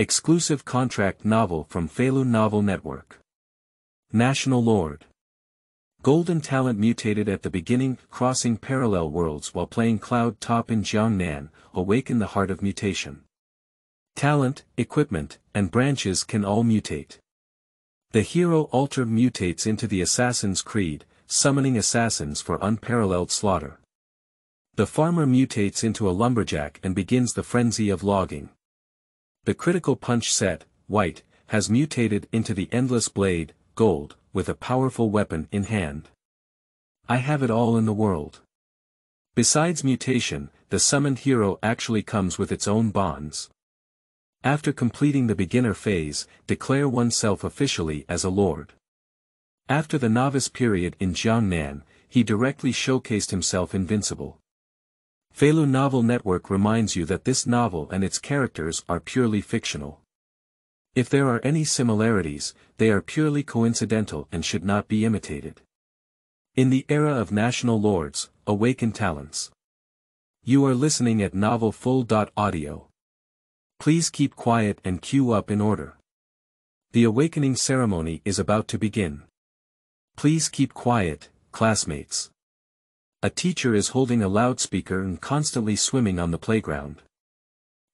Exclusive contract novel from Falun Novel Network. National Lord. Golden Talent Mutated at the beginning, crossing parallel worlds while playing Cloud Top in Jiangnan, Awaken the heart of mutation. Talent, equipment, and branches can all mutate. The hero altar mutates into the Assassin's Creed, summoning assassins for unparalleled slaughter. The farmer mutates into a lumberjack and begins the frenzy of logging. The critical punch set, white, has mutated into the endless blade, gold, with a powerful weapon in hand. I have it all in the world. Besides mutation, the summoned hero actually comes with its own bonds. After completing the beginner phase, declare oneself officially as a lord. After the novice period in Jiangnan, he directly showcased himself invincible. Falun Novel Network reminds you that this novel and its characters are purely fictional. If there are any similarities, they are purely coincidental and should not be imitated. In the era of national lords, awaken talents. You are listening at novelfull.audio. Please keep quiet and queue up in order. The awakening ceremony is about to begin. Please keep quiet, classmates. A teacher is holding a loudspeaker and constantly swimming on the playground.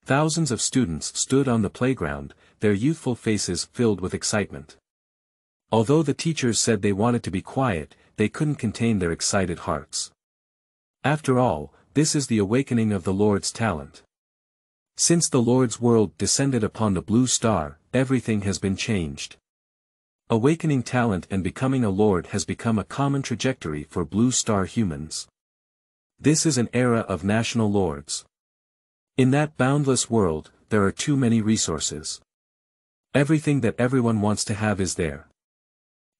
Thousands of students stood on the playground, their youthful faces filled with excitement. Although the teachers said they wanted to be quiet, they couldn't contain their excited hearts. After all, this is the awakening of the Lord's talent. Since the Lord's world descended upon the blue star, everything has been changed. Awakening talent and becoming a lord has become a common trajectory for blue star humans. This is an era of national lords. In that boundless world, there are too many resources. Everything that everyone wants to have is there.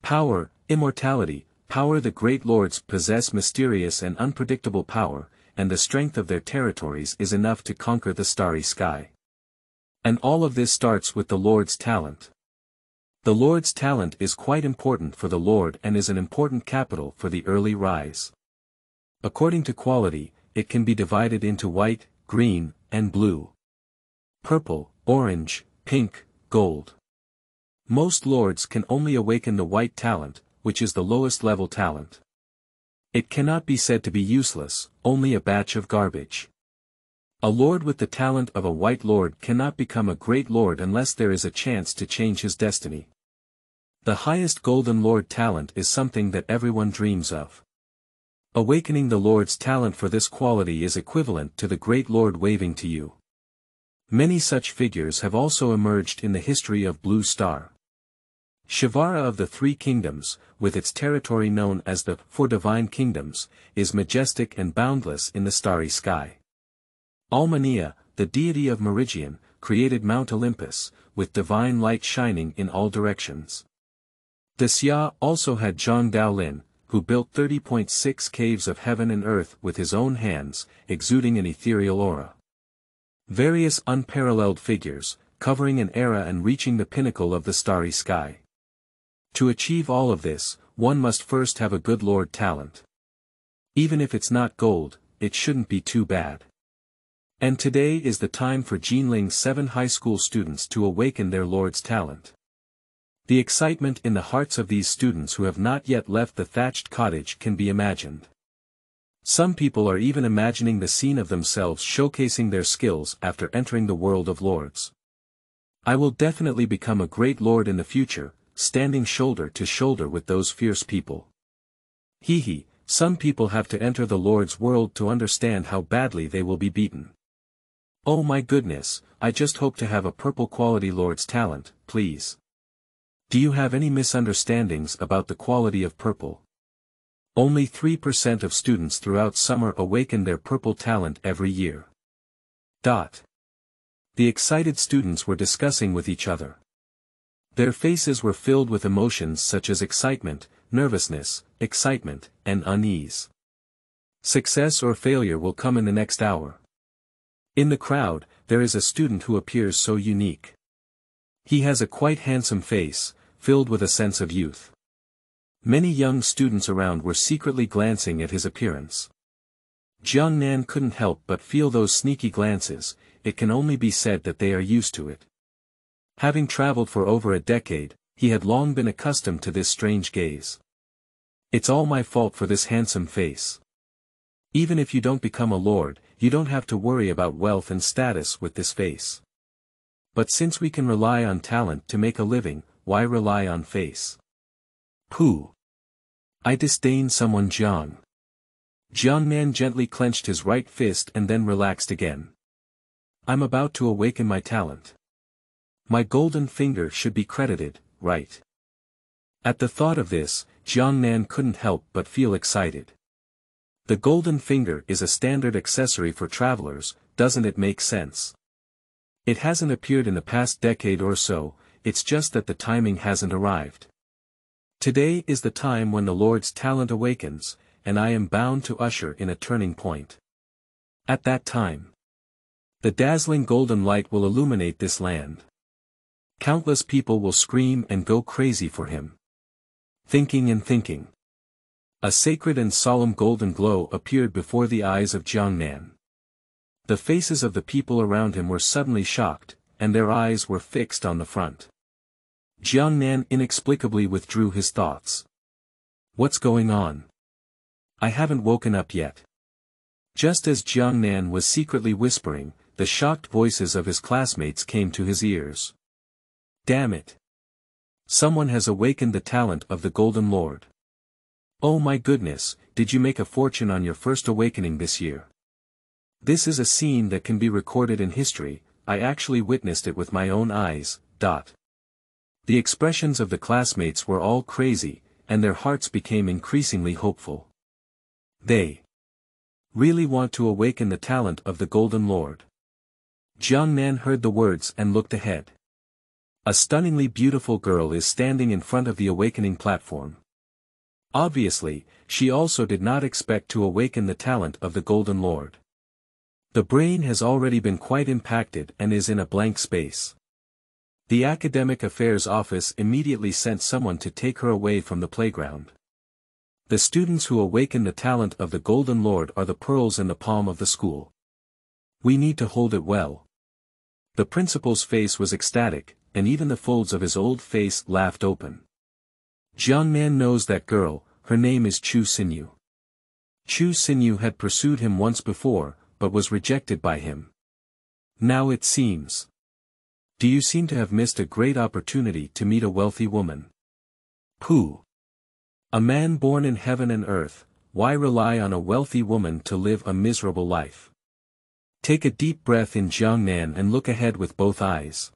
Power, immortality, power. The great lords possess mysterious and unpredictable power, and the strength of their territories is enough to conquer the starry sky. And all of this starts with the Lord's talent. The Lord's talent is quite important for the Lord and is an important capital for the early rise. According to quality, it can be divided into white, green, and blue. Purple, orange, pink, gold. Most lords can only awaken the white talent, which is the lowest level talent. It cannot be said to be useless, only a batch of garbage. A lord with the talent of a white lord cannot become a great lord unless there is a chance to change his destiny. The highest golden lord talent is something that everyone dreams of. Awakening the Lord's talent for this quality is equivalent to the great lord waving to you. Many such figures have also emerged in the history of Blue Star. Shivara of the Three Kingdoms, with its territory known as the Four Divine Kingdoms, is majestic and boundless in the starry sky. Almania, the deity of Meridian, created Mount Olympus, with divine light shining in all directions. The Xia also had Zhang Daolin, who built 30.6 caves of heaven and earth with his own hands, exuding an ethereal aura. Various unparalleled figures, covering an era and reaching the pinnacle of the starry sky. To achieve all of this, one must first have a good lord talent. Even if it's not gold, it shouldn't be too bad. And today is the time for Jinling's 7 high school students to awaken their lord's talent. The excitement in the hearts of these students who have not yet left the thatched cottage can be imagined. Some people are even imagining the scene of themselves showcasing their skills after entering the world of lords. I will definitely become a great lord in the future, standing shoulder to shoulder with those fierce people. Hee, some people have to enter the Lord's world to understand how badly they will be beaten. Oh my goodness, I just hope to have a purple quality Lord's talent, please. Do you have any misunderstandings about the quality of purple? Only 3% of students throughout summer awaken their purple talent every year. The excited students were discussing with each other. Their faces were filled with emotions such as excitement, nervousness, excitement, and unease. Success or failure will come in the next hour. In the crowd, there is a student who appears so unique. He has a quite handsome face, filled with a sense of youth. Many young students around were secretly glancing at his appearance. Jiangnan couldn't help but feel those sneaky glances. It can only be said that they are used to it. Having traveled for over a decade, he had long been accustomed to this strange gaze. It's all my fault for this handsome face. Even if you don't become a lord, you don't have to worry about wealth and status with this face. But since we can rely on talent to make a living, why rely on face? Pooh. I disdain someone Jiang. Jiangnan gently clenched his right fist and then relaxed again. I'm about to awaken my talent. My golden finger should be credited, right? At the thought of this, Jiangnan couldn't help but feel excited. The golden finger is a standard accessory for travelers, doesn't it make sense? It hasn't appeared in the past decade or so, it's just that the timing hasn't arrived. Today is the time when the Lord's talent awakens, and I am bound to usher in a turning point. At that time, the dazzling golden light will illuminate this land. Countless people will scream and go crazy for him. Thinking and thinking. A sacred and solemn golden glow appeared before the eyes of Jiangnan. The faces of the people around him were suddenly shocked, and their eyes were fixed on the front. Jiangnan inexplicably withdrew his thoughts. What's going on? I haven't woken up yet. Just as Jiangnan was secretly whispering, the shocked voices of his classmates came to his ears. Damn it! Someone has awakened the talent of the Golden Lord. Oh my goodness, did you make a fortune on your first awakening this year? This is a scene that can be recorded in history, I actually witnessed it with my own eyes. The expressions of the classmates were all crazy, and their hearts became increasingly hopeful. They really want to awaken the talent of the Golden Lord. Jiangnan heard the words and looked ahead. A stunningly beautiful girl is standing in front of the awakening platform. Obviously, she also did not expect to awaken the talent of the Golden Lord. The brain has already been quite impacted and is in a blank space. The Academic Affairs Office immediately sent someone to take her away from the playground. The students who awaken the talent of the Golden Lord are the pearls in the palm of the school. We need to hold it well. The principal's face was ecstatic, and even the folds of his old face laughed open. Jiangnan knows that girl, her name is Chu Xinyu. Chu Xinyu had pursued him once before, but was rejected by him. Now it seems. Do you seem to have missed a great opportunity to meet a wealthy woman? Pooh. A man born in heaven and earth, why rely on a wealthy woman to live a miserable life? Take a deep breath in Jiangnan and look ahead with both eyes.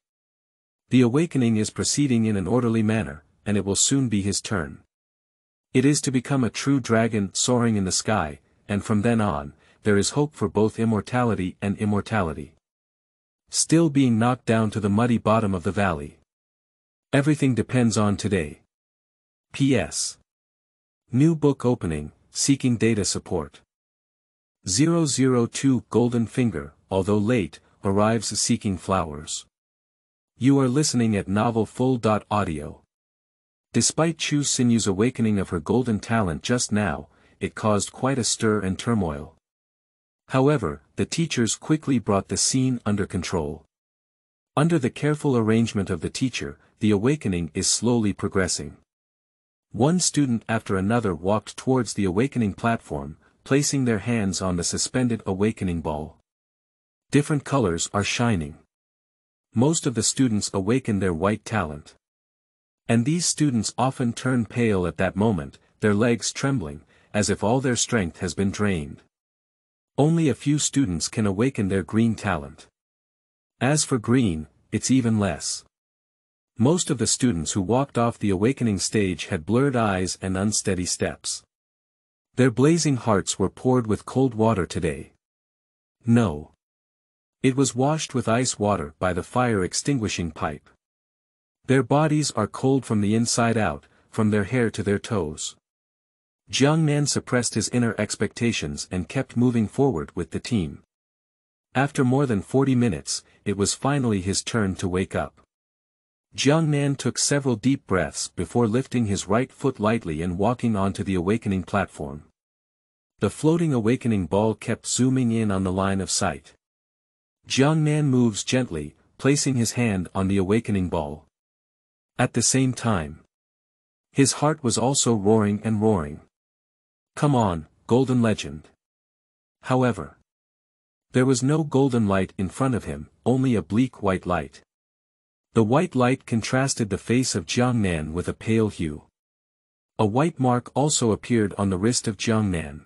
The awakening is proceeding in an orderly manner, and it will soon be his turn. It is to become a true dragon soaring in the sky, and from then on, there is hope for both immortality and immortality. Still being knocked down to the muddy bottom of the valley. Everything depends on today. P.S. New book opening, seeking data support. 002 Golden Finger, although late, arrives seeking flowers. You are listening at novelfull.audio. Despite Chu Xinyu's awakening of her golden talent just now, it caused quite a stir and turmoil. However, the teachers quickly brought the scene under control. Under the careful arrangement of the teacher, the awakening is slowly progressing. One student after another walked towards the awakening platform, placing their hands on the suspended awakening ball. Different colors are shining. Most of the students awaken their white talent. And these students often turn pale at that moment, their legs trembling, as if all their strength has been drained. Only a few students can awaken their green talent. As for green, it's even less. Most of the students who walked off the awakening stage had blurred eyes and unsteady steps. Their blazing hearts were poured with cold water today. No. It was washed with ice water by the fire extinguishing pipe. Their bodies are cold from the inside out, from their hair to their toes. Jiangnan suppressed his inner expectations and kept moving forward with the team. After more than 40 minutes, it was finally his turn to wake up. Jiangnan took several deep breaths before lifting his right foot lightly and walking onto the awakening platform. The floating awakening ball kept zooming in on the line of sight. Jiangnan moves gently, placing his hand on the awakening ball. At the same time, his heart was also roaring and roaring. Come on, golden legend. However, there was no golden light in front of him, only a bleak white light. The white light contrasted the face of Jiangnan with a pale hue. A white mark also appeared on the wrist of Jiangnan.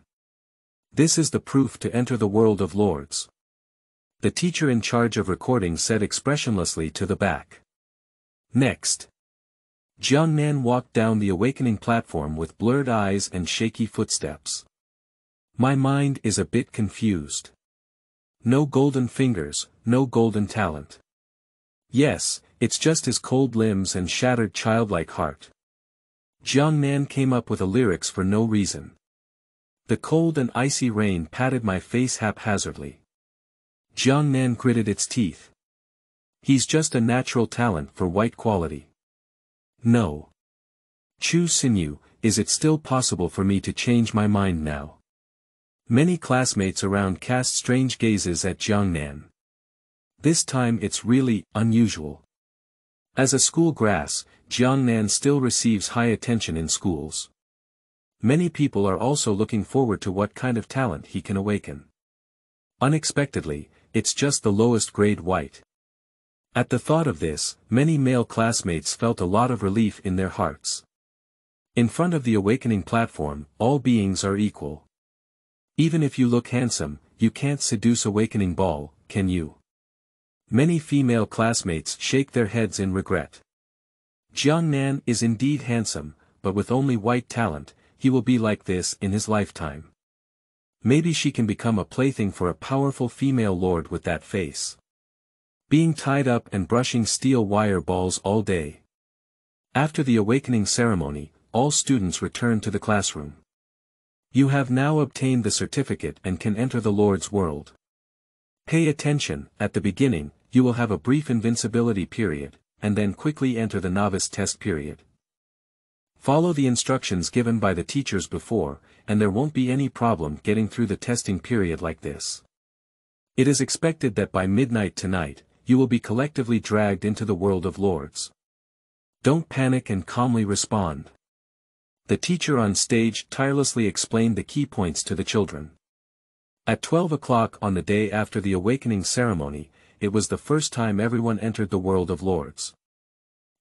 This is the proof to enter the world of lords. The teacher in charge of recording said expressionlessly to the back. Next, Jiangnan walked down the awakening platform with blurred eyes and shaky footsteps. My mind is a bit confused. No golden fingers, no golden talent. Yes, it's just his cold limbs and shattered childlike heart. Jiangnan came up with a lyrics for no reason. The cold and icy rain patted my face haphazardly. Jiangnan gritted its teeth. He's just a natural talent for white quality. No. Chu Xinyu, is it still possible for me to change my mind now? Many classmates around cast strange gazes at Jiangnan. This time it's really unusual. As a school grass, Jiangnan still receives high attention in schools. Many people are also looking forward to what kind of talent he can awaken. Unexpectedly, it's just the lowest grade white. At the thought of this, many male classmates felt a lot of relief in their hearts. In front of the awakening platform, all beings are equal. Even if you look handsome, you can't seduce awakening ball, can you? Many female classmates shake their heads in regret. Jiangnan is indeed handsome, but with only white talent, he will be like this in his lifetime. Maybe she can become a plaything for a powerful female lord with that face. Being tied up and brushing steel wire balls all day. After the awakening ceremony, all students return to the classroom. You have now obtained the certificate and can enter the Lord's world. Pay attention, at the beginning, you will have a brief invincibility period, and then quickly enter the novice test period. Follow the instructions given by the teachers before, and there won't be any problem getting through the testing period like this. It is expected that by midnight tonight, you will be collectively dragged into the world of lords. Don't panic and calmly respond. The teacher on stage tirelessly explained the key points to the children. At 12 o'clock on the day after the awakening ceremony, it was the first time everyone entered the world of lords.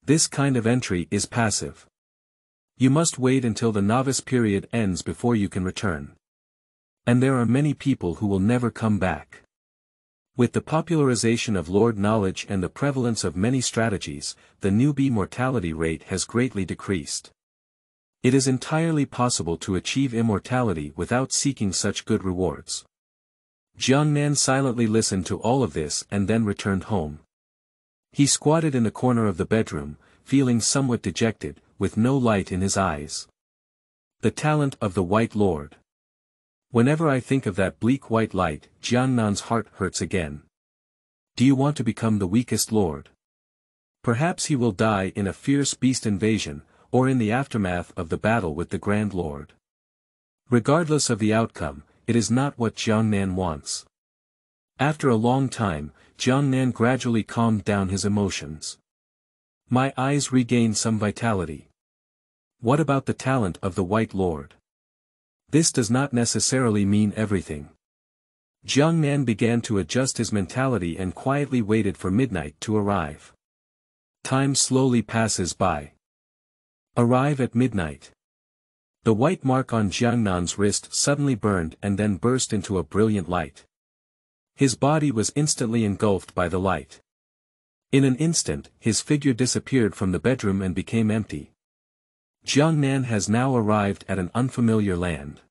This kind of entry is passive. You must wait until the novice period ends before you can return. And there are many people who will never come back. With the popularization of Lord knowledge and the prevalence of many strategies, the newbie mortality rate has greatly decreased. It is entirely possible to achieve immortality without seeking such good rewards. Jiangnan silently listened to all of this and then returned home. He squatted in the corner of the bedroom, feeling somewhat dejected, with no light in his eyes. The talent of the White Lord. Whenever I think of that bleak white light, Jiangnan's heart hurts again. Do you want to become the weakest lord? Perhaps he will die in a fierce beast invasion, or in the aftermath of the battle with the Grand Lord. Regardless of the outcome, it is not what Jiangnan wants. After a long time, Jiangnan gradually calmed down his emotions. My eyes regained some vitality. What about the talent of the White Lord? This does not necessarily mean everything. Jiangnan began to adjust his mentality and quietly waited for midnight to arrive. Time slowly passes by. Arrive at midnight. The white mark on Jiangnan's wrist suddenly burned and then burst into a brilliant light. His body was instantly engulfed by the light. In an instant, his figure disappeared from the bedroom and became empty. Jiangnan has now arrived at an unfamiliar land.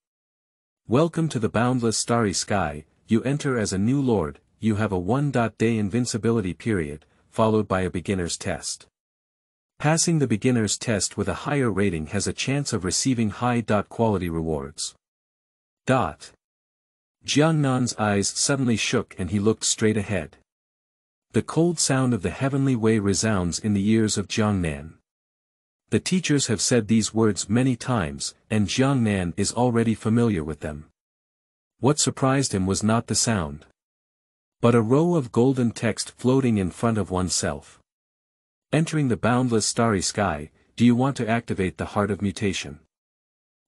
Welcome to the boundless starry sky. You enter as a new lord. You have a 1-day invincibility period, followed by a beginner's test. Passing the beginner's test with a higher rating has a chance of receiving high-quality rewards. Jiangnan's eyes suddenly shook and he looked straight ahead. The cold sound of the heavenly way resounds in the ears of Jiangnan. The teachers have said these words many times, and Jiangnan is already familiar with them. What surprised him was not the sound. but a row of golden text floating in front of oneself. Entering the boundless starry sky, do you want to activate the heart of mutation?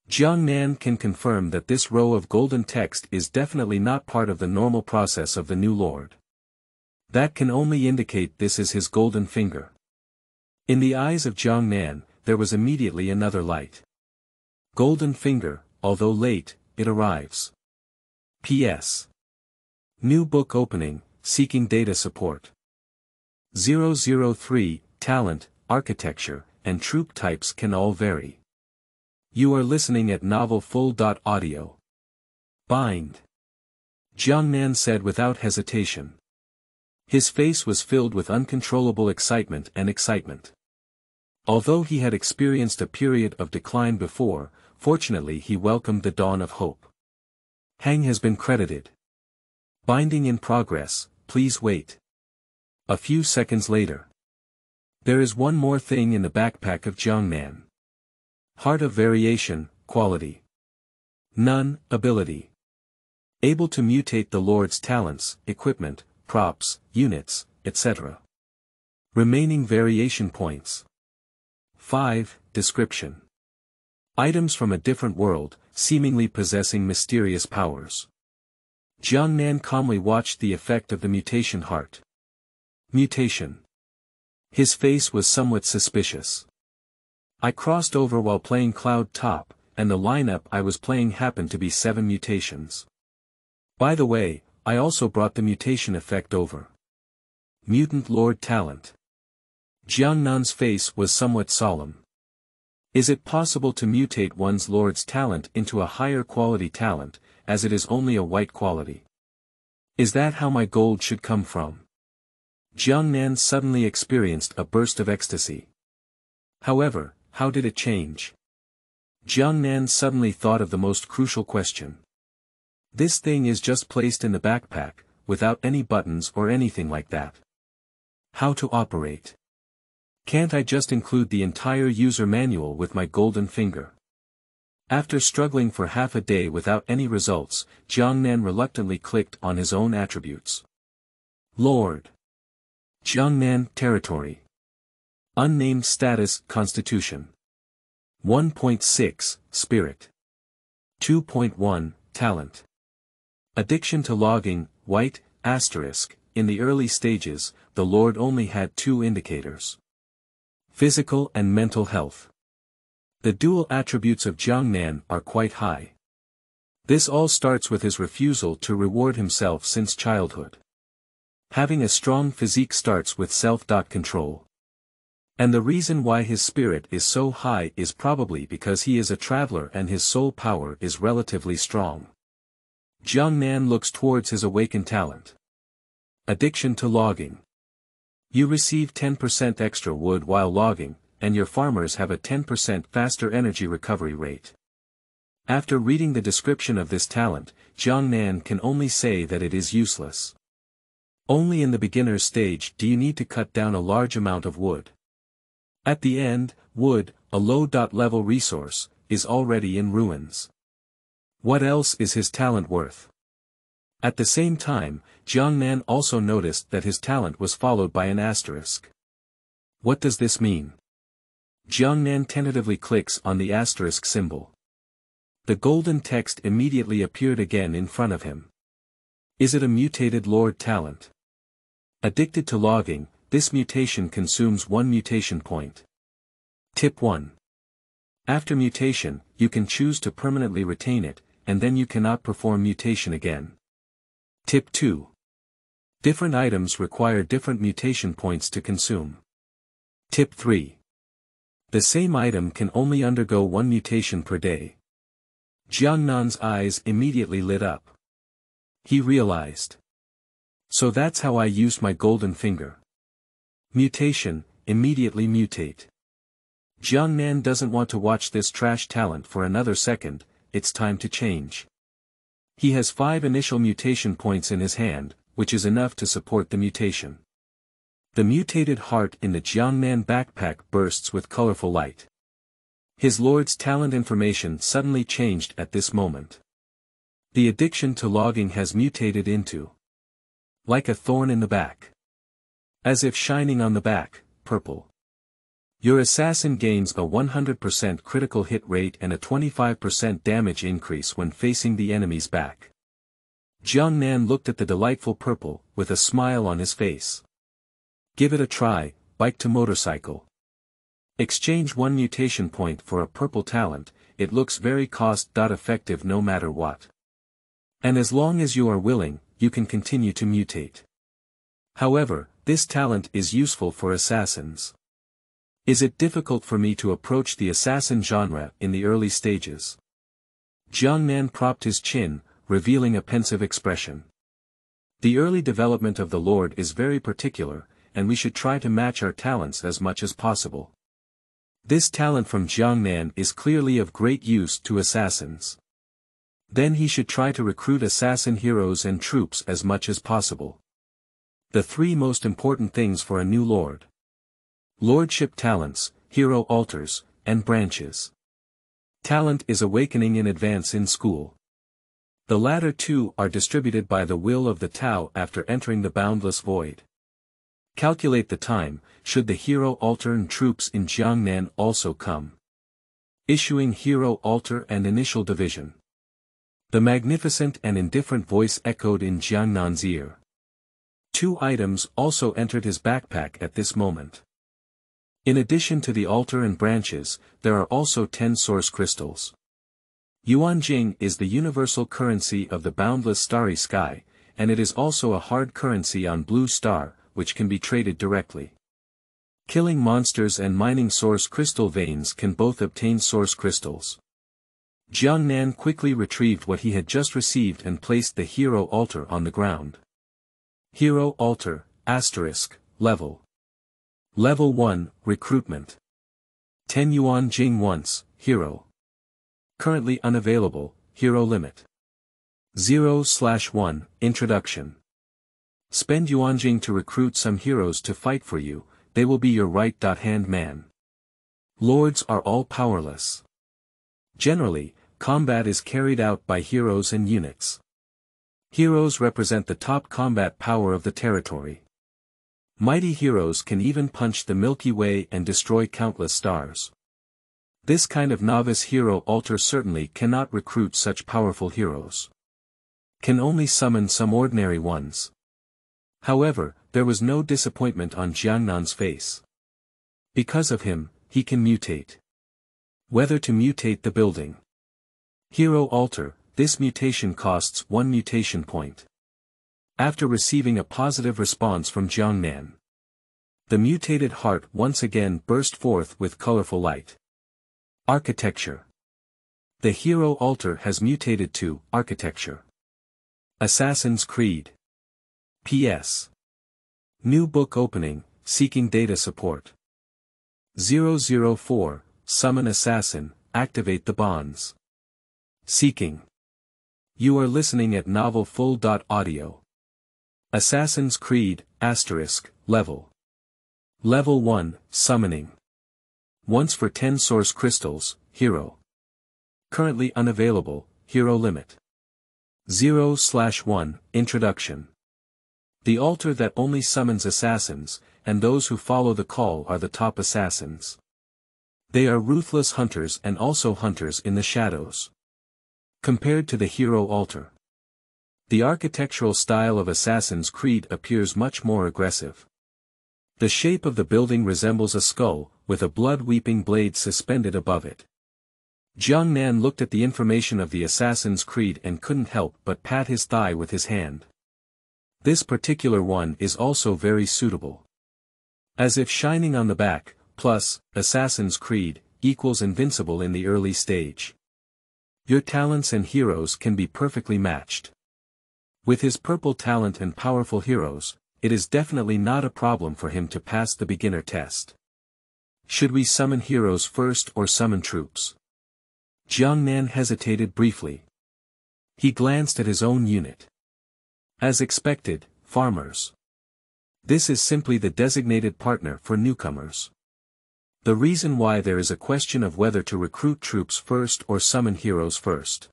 Jiangnan can confirm that this row of golden text is definitely not part of the normal process of the new lord. That can only indicate this is his golden finger. In the eyes of Jiangnan, there was immediately another light. Golden finger, although late, it arrives. P.S. New book opening, seeking data support. 003, talent, architecture, and troop types can all vary. You are listening at novelfull.audio. Bind. Jiangnan said without hesitation. His face was filled with uncontrollable excitement. Although he had experienced a period of decline before, fortunately he welcomed the dawn of hope. Hang has been credited. Binding in progress, please wait. A few seconds later. There is one more thing in the backpack of Jiangnan. Heart of variation, quality. None, ability. Able to mutate the Lord's talents, equipment, props, units, etc. Remaining variation points. 5. Description. Items from a different world, seemingly possessing mysterious powers. Jiangnan calmly watched the effect of the mutation heart. Mutation. His face was somewhat suspicious. I crossed over while playing Cloud Top, and the lineup I was playing happened to be 7 mutations. By the way, I also brought the mutation effect over. Mutant Lord Talent. Jiangnan's face was somewhat solemn. Is it possible to mutate one's Lord's talent into a higher quality talent, as it is only a white quality? Is that how my gold should come from? Jiangnan suddenly experienced a burst of ecstasy. However, how did it change? Jiangnan suddenly thought of the most crucial question. This thing is just placed in the backpack, without any buttons or anything like that. How to operate? Can't I just include the entire user manual with my golden finger? After struggling for half a day without any results, Jiangnan reluctantly clicked on his own attributes. Lord. Jiangnan territory. Unnamed status, Constitution. 1.6, Spirit. 2.1, Talent. Addiction to logging, white, asterisk. In the early stages, the Lord only had 2 indicators. Physical and mental health. The dual attributes of Jiangnan are quite high. This all starts with his refusal to reward himself since childhood. Having a strong physique starts with self-control. And the reason why his spirit is so high is probably because he is a traveler and his soul power is relatively strong. Jiangnan looks towards his Awaken talent. Addiction to logging. You receive 10% extra wood while logging, and your farmers have a 10% faster energy recovery rate. After reading the description of this talent, Jiangnan can only say that it is useless. Only in the beginner's stage do you need to cut down a large amount of wood. At the end, wood, a low-level resource, is already in ruins. What else is his talent worth? At the same time, Jiangnan also noticed that his talent was followed by an asterisk. What does this mean? Jiangnan tentatively clicks on the asterisk symbol. The golden text immediately appeared again in front of him. Is it a mutated Lord talent? Addicted to logging, this mutation consumes 1 mutation point. Tip 1. After mutation, you can choose to permanently retain it, and then you cannot perform mutation again. Tip 2. Different items require different mutation points to consume. Tip 3. The same item can only undergo 1 mutation per day. Jiangnan's eyes immediately lit up. He realized. So that's how I used my golden finger. Mutation, immediately mutate. Jiangnan doesn't want to watch this trash talent for another second, it's time to change. He has 5 initial mutation points in his hand, which is enough to support the mutation. The mutated heart in the Jiangnan backpack bursts with colorful light. His Lord's talent information suddenly changed at this moment. The addiction to logging has mutated into Like a thorn in the back. As if shining on the back, purple. Your assassin gains a 100% critical hit rate and a 25% damage increase when facing the enemy's back. Jiangnan looked at the delightful purple, with a smile on his face. Give it a try, bike to motorcycle. Exchange one mutation point for a purple talent, it looks very cost-effective no matter what. And as long as you are willing, you can continue to mutate. However, this talent is useful for assassins. Is it difficult for me to approach the assassin genre in the early stages? Jiangnan propped his chin, revealing a pensive expression. The early development of the Lord is very particular, and we should try to match our talents as much as possible. This talent from Jiangnan is clearly of great use to assassins. Then he should try to recruit assassin heroes and troops as much as possible. The three most important things for a new lord. Lordship talents, hero altars, and branches. Talent is awakening in advance in school. The latter two are distributed by the will of the Tao after entering the boundless void. Calculate the time, should the hero altar and troops in Jiangnan also come. Issuing hero altar and initial division. The magnificent and indifferent voice echoed in Jiangnan's ear. 2 items also entered his backpack at this moment. In addition to the altar and branches, there are also 10 source crystals. Yuanjing is the universal currency of the boundless starry sky, and it is also a hard currency on Blue Star, which can be traded directly. Killing monsters and mining source crystal veins can both obtain source crystals. Jiangnan quickly retrieved what he had just received and placed the hero altar on the ground. Hero altar, asterisk, level. Level 1, recruitment. 10 yuan jing once, hero. Currently unavailable, hero limit. 0/1, introduction. Spend yuanjing to recruit some heroes to fight for you, they will be your right-hand man. Lords are all powerless. Generally, combat is carried out by heroes and units. Heroes represent the top combat power of the territory. Mighty heroes can even punch the Milky Way and destroy countless stars. This kind of novice hero altar certainly cannot recruit such powerful heroes. Can only summon some ordinary ones. However, there was no disappointment on Jiangnan's face. Because of him, he can mutate. Whether to mutate the building. Hero altar, this mutation costs 1 mutation point. After receiving a positive response from Jiangnan, the mutated heart once again burst forth with colorful light. Architecture. The hero altar has mutated to architecture. Assassin's Creed. P.S. New book opening, seeking data support. 004, summon assassin, activate the bonds. Seeking. You are listening at novelfull.audio. Assassin's Creed, asterisk, level. Level 1, summoning. Once for 10 source crystals, hero. Currently unavailable, hero limit. 0/1, introduction. The altar that only summons assassins, and those who follow the call are the top assassins. They are ruthless hunters and also hunters in the shadows. Compared to the hero altar, the architectural style of Assassin's Creed appears much more aggressive. The shape of the building resembles a skull, with a blood-weeping blade suspended above it. Jiangnan looked at the information of the Assassin's Creed and couldn't help but pat his thigh with his hand. This particular one is also very suitable. As if shining on the back, plus, Assassin's Creed, equals invincible in the early stage. Your talents and heroes can be perfectly matched. With his purple talent and powerful heroes, it is definitely not a problem for him to pass the beginner test. Should we summon heroes first or summon troops? Jiangnan hesitated briefly. He glanced at his own unit. As expected, farmers. This is simply the designated partner for newcomers. The reason why there is a question of whether to recruit troops first or summon heroes first.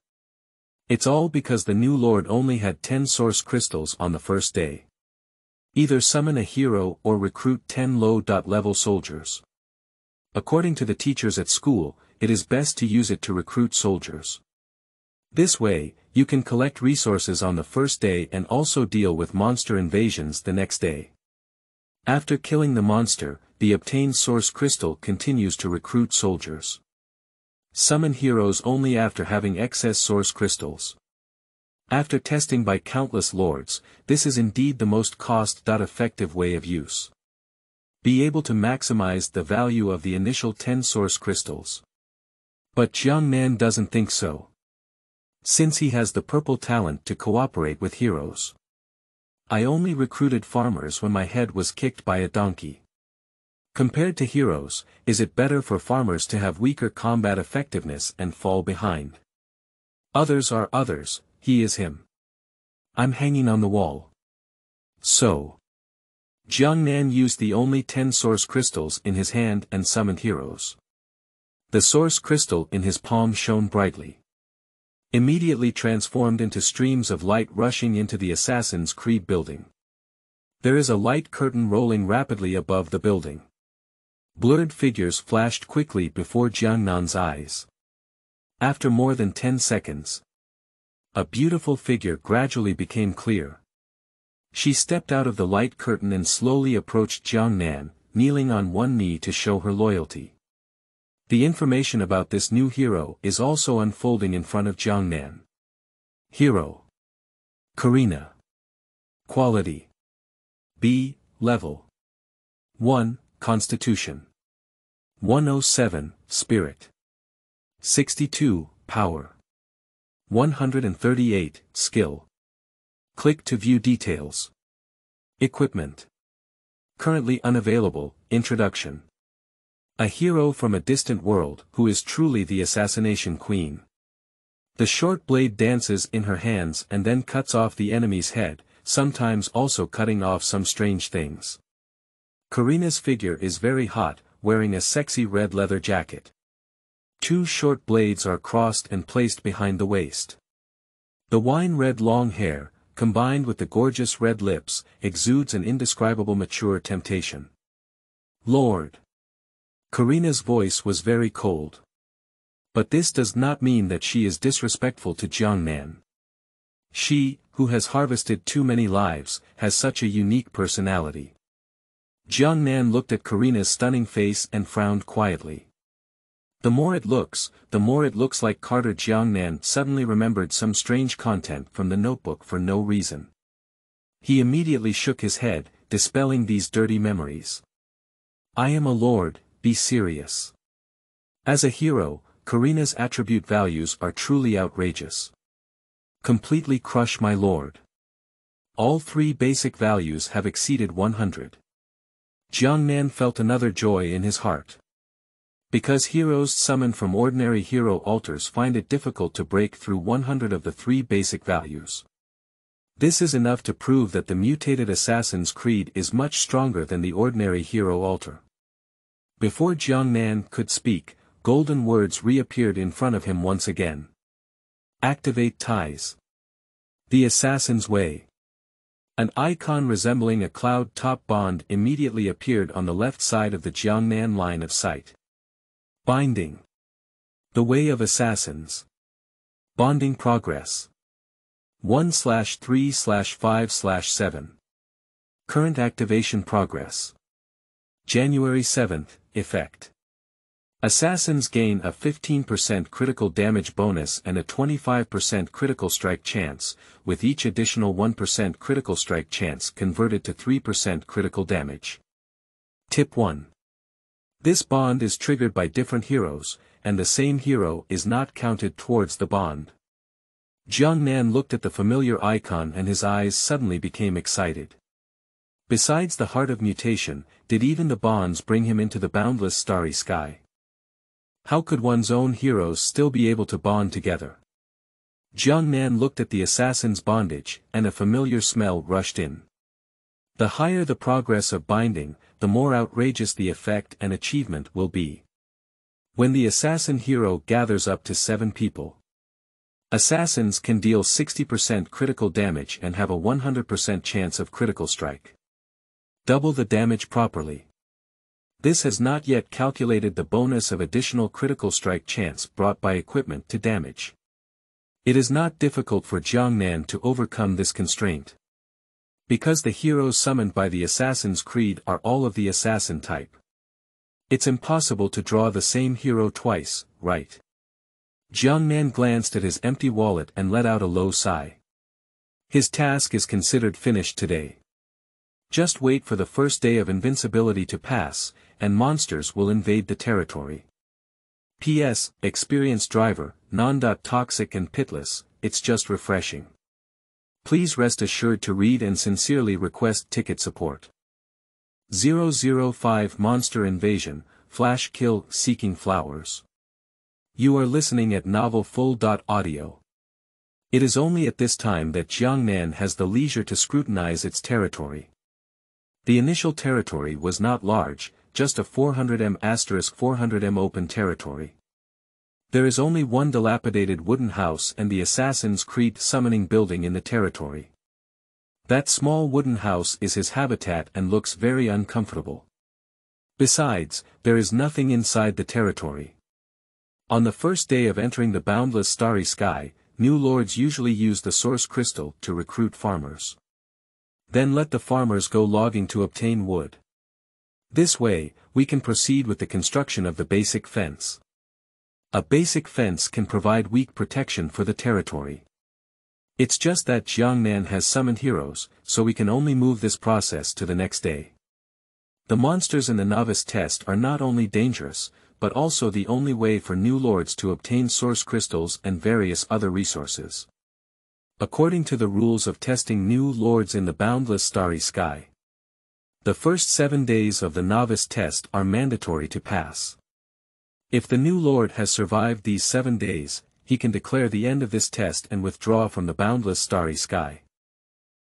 It's all because the new lord only had 10 source crystals on the first day. Either summon a hero or recruit 10 low-level soldiers. According to the teachers at school, it is best to use it to recruit soldiers. This way, you can collect resources on the first day and also deal with monster invasions the next day. After killing the monster, the obtained source crystal continues to recruit soldiers. Summon heroes only after having excess source crystals. After testing by countless lords, this is indeed the most cost-effective way of use. Be able to maximize the value of the initial 10 source crystals. But Jiangnan doesn't think so. Since he has the purple talent to cooperate with heroes. I only recruited farmers when my head was kicked by a donkey. Compared to heroes, is it better for farmers to have weaker combat effectiveness and fall behind? Others are others, he is him. I'm hanging on the wall. So. Jiangnan used the only 10 source crystals in his hand and summoned heroes. The source crystal in his palm shone brightly. Immediately transformed into streams of light rushing into the Assassin's Creed building. There is a light curtain rolling rapidly above the building. Blurred figures flashed quickly before Jiangnan's eyes. After more than 10 seconds, a beautiful figure gradually became clear. She stepped out of the light curtain and slowly approached Jiangnan, kneeling on one knee to show her loyalty. The information about this new hero is also unfolding in front of Jiangnan. Hero. Karina. Quality. B, level. 1, Constitution. 107, Spirit. 62, Power. 138, Skill. Click to view details. Equipment. Currently unavailable, Introduction. A hero from a distant world who is truly the assassination queen. The short blade dances in her hands and then cuts off the enemy's head, sometimes also cutting off some strange things. Karina's figure is very hot, wearing a sexy red leather jacket. 2 short blades are crossed and placed behind the waist. The wine-red long hair, combined with the gorgeous red lips, exudes an indescribable mature temptation. Lord. Karina's voice was very cold. But this does not mean that she is disrespectful to Jiangnan. She, who has harvested too many lives, has such a unique personality. Jiangnan looked at Karina's stunning face and frowned quietly. The more it looks like Carter. Jiangnan suddenly remembered some strange content from the notebook for no reason. He immediately shook his head, dispelling these dirty memories. I am a lord, be serious. As a hero, Karina's attribute values are truly outrageous. Completely crush my lord. All 3 basic values have exceeded 100. Jiangnan felt another joy in his heart. Because heroes summoned from ordinary hero altars find it difficult to break through 100 of the 3 basic values. This is enough to prove that the mutated Assassin's Creed is much stronger than the ordinary hero altar. Before Jiangnan could speak, golden words reappeared in front of him once again. Activate ties. The Assassin's Way. An icon resembling a cloud-top bond immediately appeared on the left side of the Jiangnan line of sight. Binding. The Way of Assassins. Bonding progress. 1/3/5/7. Current activation progress. January 7th, effect. Assassins gain a 15% critical damage bonus and a 25% critical strike chance, with each additional 1% critical strike chance converted to 3% critical damage. Tip 1. This bond is triggered by different heroes, and the same hero is not counted towards the bond. Jiangnan looked at the familiar icon and his eyes suddenly became excited. Besides the heart of mutation, did even the bonds bring him into the boundless starry sky? How could one's own heroes still be able to bond together? Jiangnan looked at the assassin's bondage, and a familiar smell rushed in. The higher the progress of binding, the more outrageous the effect and achievement will be. When the assassin hero gathers up to 7 people, assassins can deal 60% critical damage and have a 100% chance of critical strike. Double the damage properly. This has not yet calculated the bonus of additional critical strike chance brought by equipment to damage. It is not difficult for Jiangnan to overcome this constraint. Because the heroes summoned by the Assassin's Creed are all of the assassin type. It's impossible to draw the same hero twice, right? Jiangnan glanced at his empty wallet and let out a low sigh. His task is considered finished today. Just wait for the first day of invincibility to pass, and monsters will invade the territory. P.S. Experienced driver, non-toxic and pitless, it's just refreshing. Please rest assured to read and sincerely request ticket support. 005 Monster Invasion, Flash Kill Seeking Flowers. You are listening at Novel Full.audio. It is only at this time that Jiangnan has the leisure to scrutinize its territory. The initial territory was not large, just a 400m*400m open territory. There is only one dilapidated wooden house and the Assassin's Creed summoning building in the territory. That small wooden house is his habitat and looks very uncomfortable. Besides, there is nothing inside the territory. On the first day of entering the boundless starry sky, new lords usually use the source crystal to recruit farmers. Then let the farmers go logging to obtain wood. This way, we can proceed with the construction of the basic fence. A basic fence can provide weak protection for the territory. It's just that Jiangnan has summoned heroes, so we can only move this process to the next day. The monsters in the novice test are not only dangerous, but also the only way for new lords to obtain source crystals and various other resources. According to the rules of testing new lords in the boundless starry sky, the first 7 days of the novice test are mandatory to pass. If the new lord has survived these 7 days, he can declare the end of this test and withdraw from the boundless starry sky.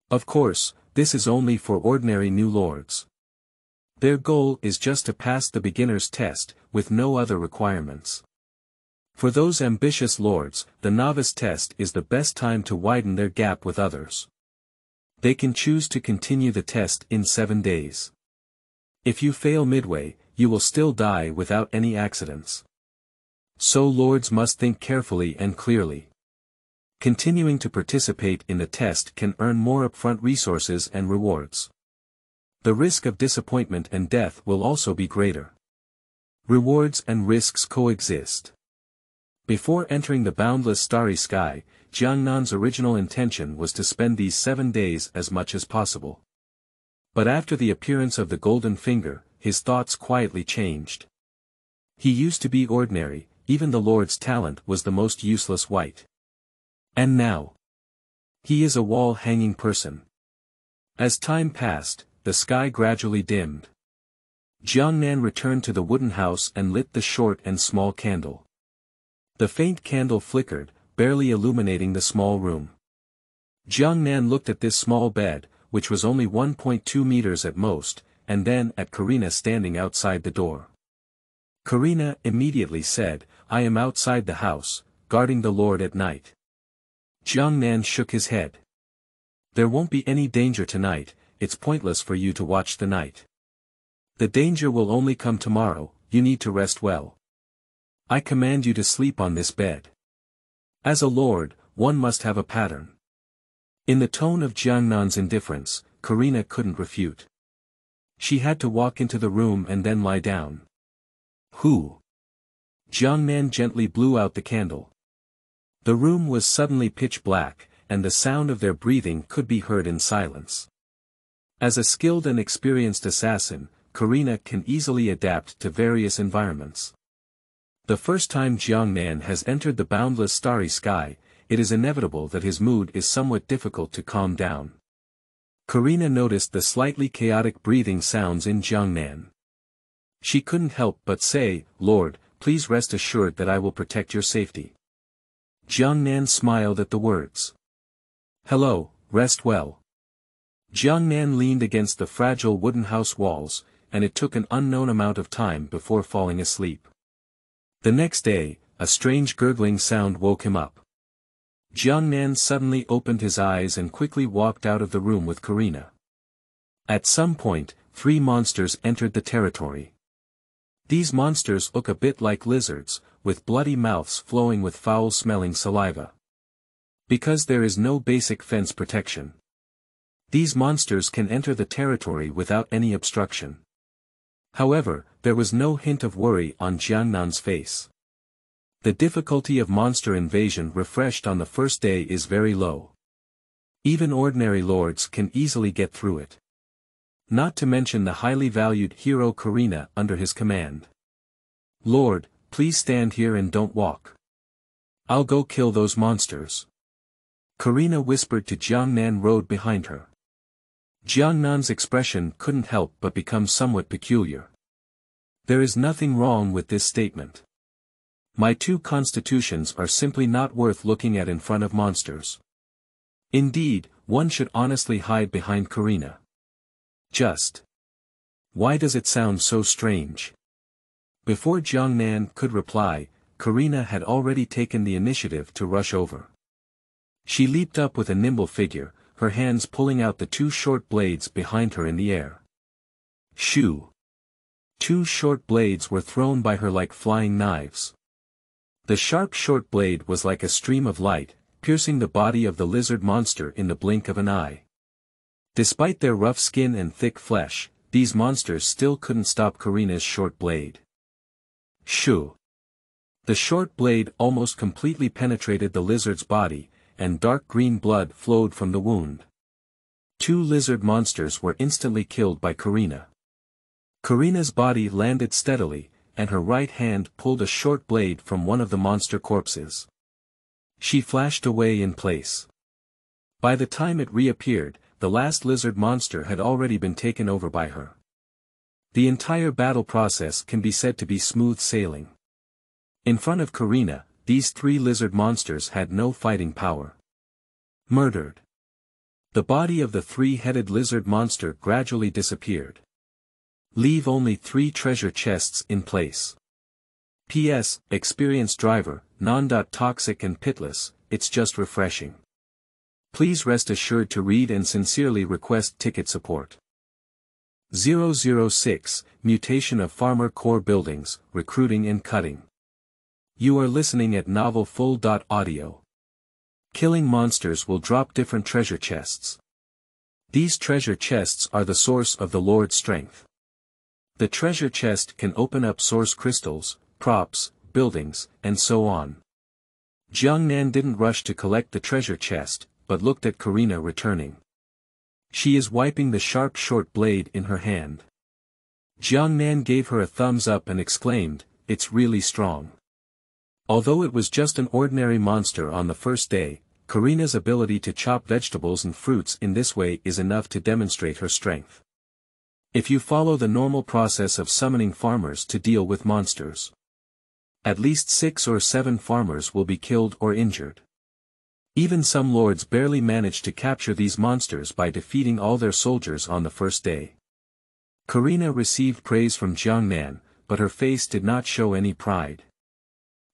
Of course, this is only for ordinary new lords. Their goal is just to pass the beginner's test, with no other requirements. For those ambitious lords, the novice test is the best time to widen their gap with others. They can choose to continue the test in 7 days. If you fail midway, you will still die without any accidents. So lords must think carefully and clearly. Continuing to participate in the test can earn more upfront resources and rewards. The risk of disappointment and death will also be greater. Rewards and risks coexist. Before entering the boundless starry sky, Jiangnan's original intention was to spend these 7 days as much as possible. But after the appearance of the golden finger, his thoughts quietly changed. He used to be ordinary, even the Lord's talent was the most useless wight. And now, he is a wall-hanging person. As time passed, the sky gradually dimmed. Jiangnan returned to the wooden house and lit the short and small candle. The faint candle flickered, barely illuminating the small room. Jiangnan looked at this small bed, which was only 1.2 meters at most, and then at Karina standing outside the door. Karina immediately said, "I am outside the house, guarding the Lord at night." Jiangnan shook his head. "There won't be any danger tonight, it's pointless for you to watch the night. The danger will only come tomorrow, you need to rest well. I command you to sleep on this bed. As a lord, one must have a pattern." In the tone of Jiangnan's indifference, Karina couldn't refute. She had to walk into the room and then lie down. "Who?" Jiangnan gently blew out the candle. The room was suddenly pitch black, and the sound of their breathing could be heard in silence. As a skilled and experienced assassin, Karina can easily adapt to various environments. The first time Jiangnan has entered the boundless starry sky, it is inevitable that his mood is somewhat difficult to calm down. Karina noticed the slightly chaotic breathing sounds in Jiangnan. She couldn't help but say, "Lord, please rest assured that I will protect your safety." Jiangnan smiled at the words. "Hello, rest well." Jiangnan leaned against the fragile wooden house walls, and it took an unknown amount of time before falling asleep. The next day, a strange gurgling sound woke him up. Jiangnan suddenly opened his eyes and quickly walked out of the room with Karina. At some point, 3 monsters entered the territory. These monsters look a bit like lizards, with bloody mouths flowing with foul-smelling saliva. Because there is no basic fence protection, these monsters can enter the territory without any obstruction. However, there was no hint of worry on Jiangnan's face. The difficulty of monster invasion refreshed on the first day is very low. Even ordinary lords can easily get through it. Not to mention the highly valued hero Karina under his command. "Lord, please stand here and don't walk. I'll go kill those monsters," Karina whispered to Jiangnan rode behind her. Jiangnan's expression couldn't help but become somewhat peculiar. There is nothing wrong with this statement. My 2 constitutions are simply not worth looking at in front of monsters. Indeed, one should honestly hide behind Karina. Just. Why does it sound so strange? Before Jiangnan could reply, Karina had already taken the initiative to rush over. She leaped up with a nimble figure, her hands pulling out the 2 short blades behind her in the air. Shoo! 2 short blades were thrown by her like flying knives. The sharp short blade was like a stream of light, piercing the body of the lizard monster in the blink of an eye. Despite their rough skin and thick flesh, these monsters still couldn't stop Karina's short blade. Shoo! The short blade almost completely penetrated the lizard's body, and dark green blood flowed from the wound. 2 lizard monsters were instantly killed by Karina. Karina's body landed steadily, and her right hand pulled a short blade from one of the monster corpses. She flashed away in place. By the time it reappeared, the last lizard monster had already been taken over by her. The entire battle process can be said to be smooth sailing. In front of Karina, these 3 lizard monsters had no fighting power. Murdered. The body of the 3-headed lizard monster gradually disappeared. Leave only 3 treasure chests in place. P.S. Experienced driver, non-toxic and pitless, it's just refreshing. Please rest assured to read and sincerely request ticket support. 006, Mutation of Farmer Core Buildings, Recruiting and Cutting. You are listening at Novel Full. Audio. Killing monsters will drop different treasure chests. These treasure chests are the source of the Lord's strength. The treasure chest can open up source crystals, props, buildings, and so on. Jiangnan didn't rush to collect the treasure chest, but looked at Karina returning. She is wiping the sharp short blade in her hand. Jiangnan gave her a thumbs up and exclaimed, "It's really strong." Although it was just an ordinary monster on the first day, Karina's ability to chop vegetables and fruits in this way is enough to demonstrate her strength. If you follow the normal process of summoning farmers to deal with monsters, at least 6 or 7 farmers will be killed or injured. Even some lords barely manage to capture these monsters by defeating all their soldiers on the first day. Karina received praise from Jiangnan, but her face did not show any pride.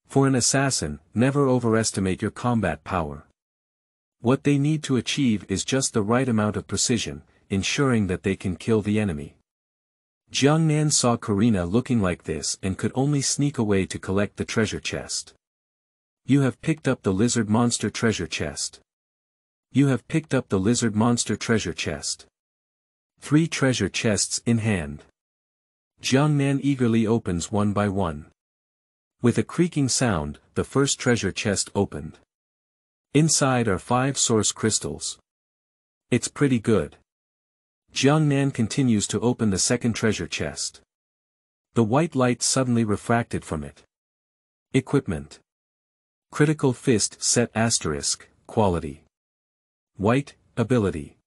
For an assassin, never overestimate your combat power. What they need to achieve is just the right amount of precision, ensuring that they can kill the enemy. Jiangnan saw Karina looking like this and could only sneak away to collect the treasure chest. You have picked up the lizard monster treasure chest. You have picked up the lizard monster treasure chest. 3 treasure chests in hand. Jiangnan eagerly opens one by one. With a creaking sound, the first treasure chest opened. Inside are 5 source crystals. It's pretty good. Jiangnan continues to open the second treasure chest. The white light suddenly refracted from it. Equipment. Critical fist set asterisk, quality. White, ability.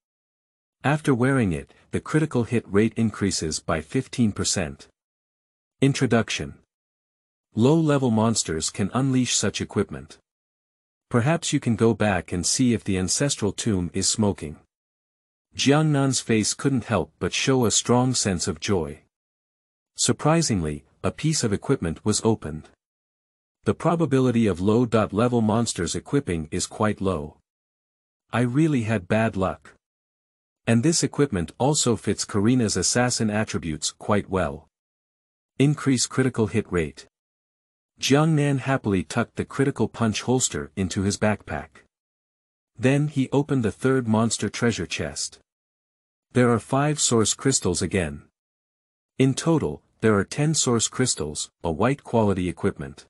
After wearing it, the critical hit rate increases by 15%. Introduction. Low-level monsters can unleash such equipment. Perhaps you can go back and see if the ancestral tomb is smoking. Jiangnan's face couldn't help but show a strong sense of joy. Surprisingly, a piece of equipment was opened. The probability of low-level monsters equipping is quite low. I really had bad luck. And this equipment also fits Karina's assassin attributes quite well. Increase critical hit rate. Jiangnan happily tucked the critical punch holster into his backpack. Then he opened the third monster treasure chest. There are 5 source crystals again. In total, there are 10 source crystals, a white quality equipment.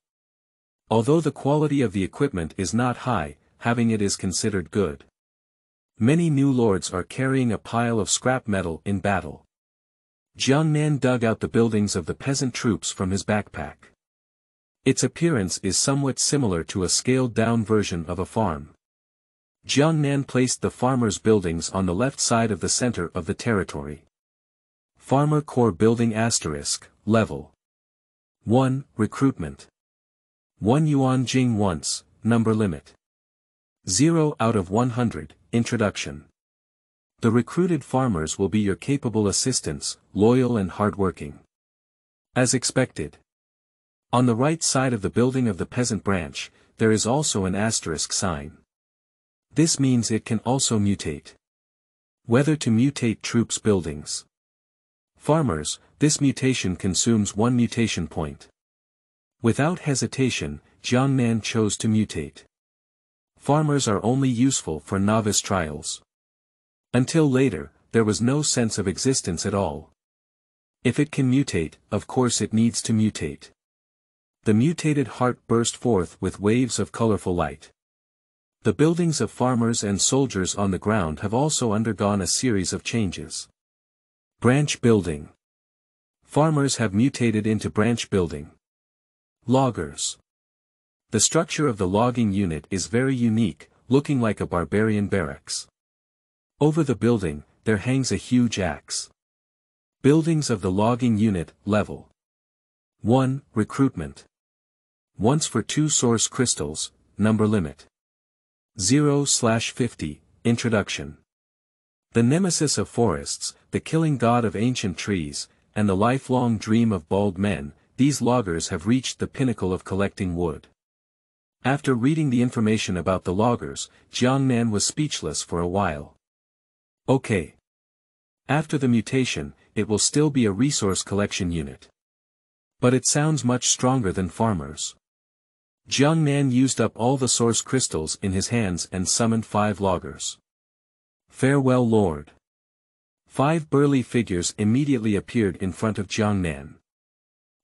Although the quality of the equipment is not high, having it is considered good. Many new lords are carrying a pile of scrap metal in battle. Jiangnan dug out the buildings of the peasant troops from his backpack. Its appearance is somewhat similar to a scaled-down version of a farm. Jiangnan placed the farmers' buildings on the left side of the center of the territory. Farmer Core Building Asterisk, Level 1, Recruitment. 1 Yuan Jing once, Number Limit 0 out of 100, Introduction. The recruited farmers will be your capable assistants, loyal and hardworking. As expected. On the right side of the building of the peasant branch, there is also an asterisk sign. This means it can also mutate. Whether to mutate troops' buildings. Farmers, this mutation consumes 1 mutation point. Without hesitation, Jiangnan chose to mutate. Farmers are only useful for novice trials. Until later, there was no sense of existence at all. If it can mutate, of course it needs to mutate. The mutated heart burst forth with waves of colorful light. The buildings of farmers and soldiers on the ground have also undergone a series of changes. Branch building. Farmers have mutated into branch building. Loggers. The structure of the logging unit is very unique, looking like a barbarian barracks. Over the building, there hangs a huge axe. Buildings of the logging unit, Level 1, Recruitment. Once for 2 source crystals, Number Limit 0/50, Introduction. The nemesis of forests, the killing god of ancient trees, and the lifelong dream of bald men, these loggers have reached the pinnacle of collecting wood. After reading the information about the loggers, Jiangnan was speechless for a while. Okay. After the mutation, it will still be a resource collection unit. But it sounds much stronger than farmers. Jiangnan used up all the source crystals in his hands and summoned 5 loggers. Farewell, Lord. 5 burly figures immediately appeared in front of Jiangnan.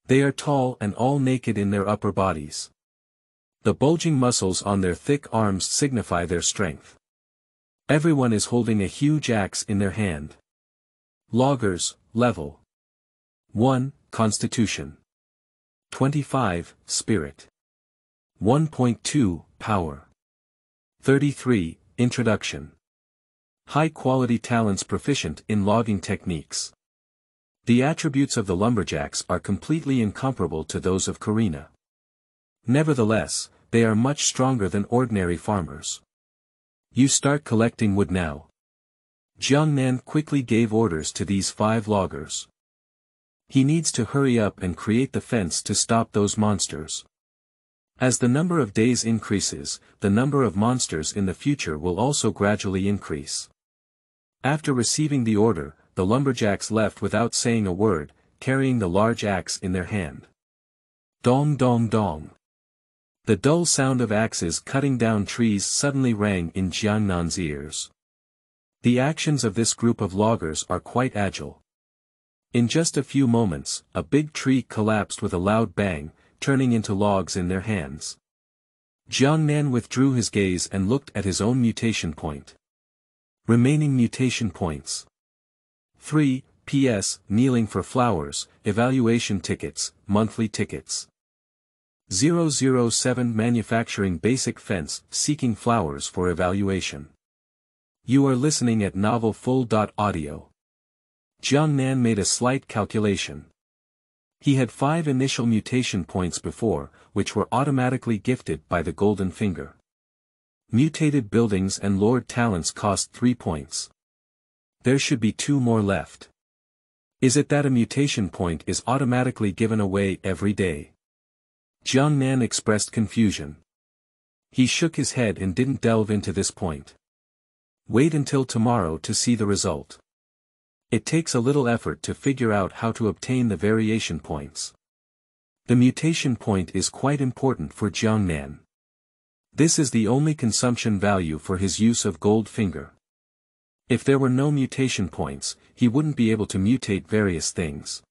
They are tall and all naked in their upper bodies. The bulging muscles on their thick arms signify their strength. Everyone is holding a huge axe in their hand. Loggers, Level 1, Constitution. 25, Spirit. 1.2, Power. 33, Introduction. High-quality talents proficient in logging techniques. The attributes of the lumberjacks are completely incomparable to those of Karina. Nevertheless, they are much stronger than ordinary farmers. You start collecting wood now. Jiangnan quickly gave orders to these 5 loggers. He needs to hurry up and create the fence to stop those monsters. As the number of days increases, the number of monsters in the future will also gradually increase. After receiving the order, the lumberjacks left without saying a word, carrying the large axe in their hand. Dong dong dong. The dull sound of axes cutting down trees suddenly rang in Jiangnan's ears. The actions of this group of loggers are quite agile. In just a few moments, a big tree collapsed with a loud bang, turning into logs in their hands. Jiangnan withdrew his gaze and looked at his own mutation point. Remaining mutation points. 3, PS, kneeling for flowers, evaluation tickets, monthly tickets. 007 manufacturing basic fence, seeking flowers for evaluation. You are listening at novelfull.audio. Jiangnan made a slight calculation. He had 5 initial mutation points before, which were automatically gifted by the golden finger. Mutated buildings and lord talents cost 3 points. There should be 2 more left. Is it that a mutation point is automatically given away every day? Jiangnan expressed confusion. He shook his head and didn't delve into this point. Wait until tomorrow to see the result. It takes a little effort to figure out how to obtain the variation points. The mutation point is quite important for Jiangnan. This is the only consumption value for his use of gold finger. If there were no mutation points, he wouldn't be able to mutate various things.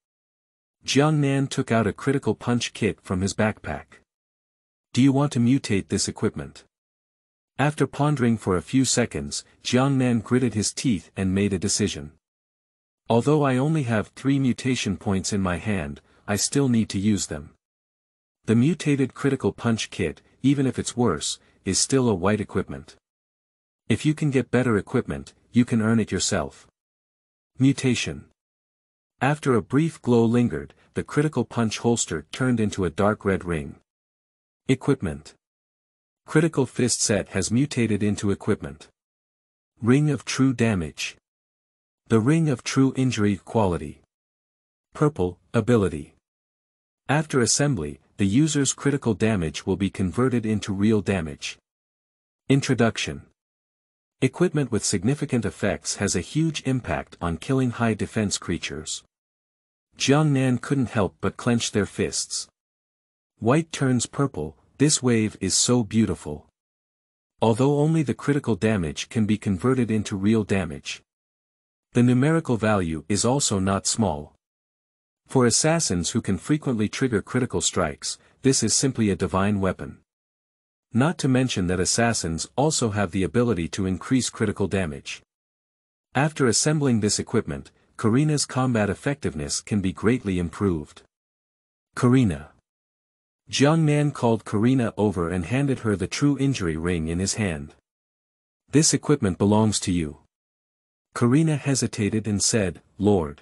Jiangnan took out a critical punch kit from his backpack. Do you want to mutate this equipment? After pondering for a few seconds, Jiangnan gritted his teeth and made a decision. Although I only have 3 mutation points in my hand, I still need to use them. The mutated critical punch kit, even if it's worse, is still a white equipment. If you can get better equipment, you can earn it yourself. Mutation. After a brief glow lingered, the critical punch holster turned into a dark red ring. Equipment. Critical fist set has mutated into equipment. Ring of true damage. The ring of true injury quality. Purple, ability. After assembly, the user's critical damage will be converted into real damage. Introduction. Equipment with significant effects has a huge impact on killing high defense creatures. Jiangnan couldn't help but clench their fists. White turns purple, this wave is so beautiful. Although only the critical damage can be converted into real damage. The numerical value is also not small. For assassins who can frequently trigger critical strikes, this is simply a divine weapon. Not to mention that assassins also have the ability to increase critical damage. After assembling this equipment, Karina's combat effectiveness can be greatly improved. Karina. Jiangnan called Karina over and handed her the true injury ring in his hand. This equipment belongs to you. Karina hesitated and said, Lord.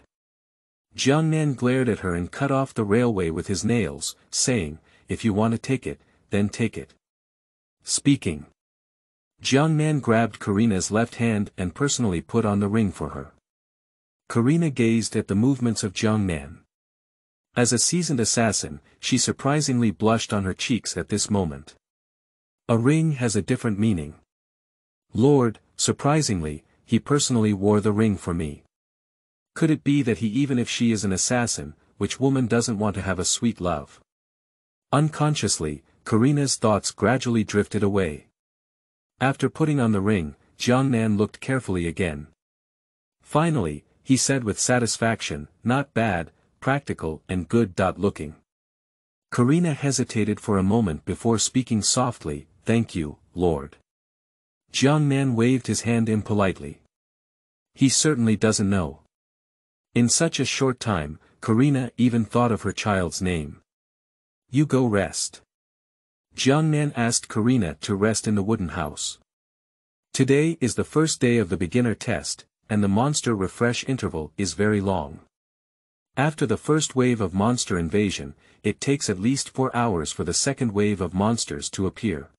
Jiangnan glared at her and cut off the railway with his nails, saying, if you want to take it, then take it. Speaking. Jiangnan grabbed Karina's left hand and personally put on the ring for her. Karina gazed at the movements of Jiangnan. As a seasoned assassin, she surprisingly blushed on her cheeks at this moment. A ring has a different meaning. Lord, surprisingly, he personally wore the ring for me. Could it be that even if she is an assassin, which woman doesn't want to have a sweet love? Unconsciously, Karina's thoughts gradually drifted away. After putting on the ring, Jiangnan looked carefully again. Finally, he said with satisfaction, not bad, practical and good. Looking. Karina hesitated for a moment before speaking softly, thank you, Lord. Jiangnan waved his hand impolitely. He certainly doesn't know. In such a short time, Karina even thought of her child's name. You go rest. Jiangnan asked Karina to rest in the wooden house. Today is the first day of the beginner test, and the monster refresh interval is very long. After the first wave of monster invasion, it takes at least 4 hours for the second wave of monsters to appear.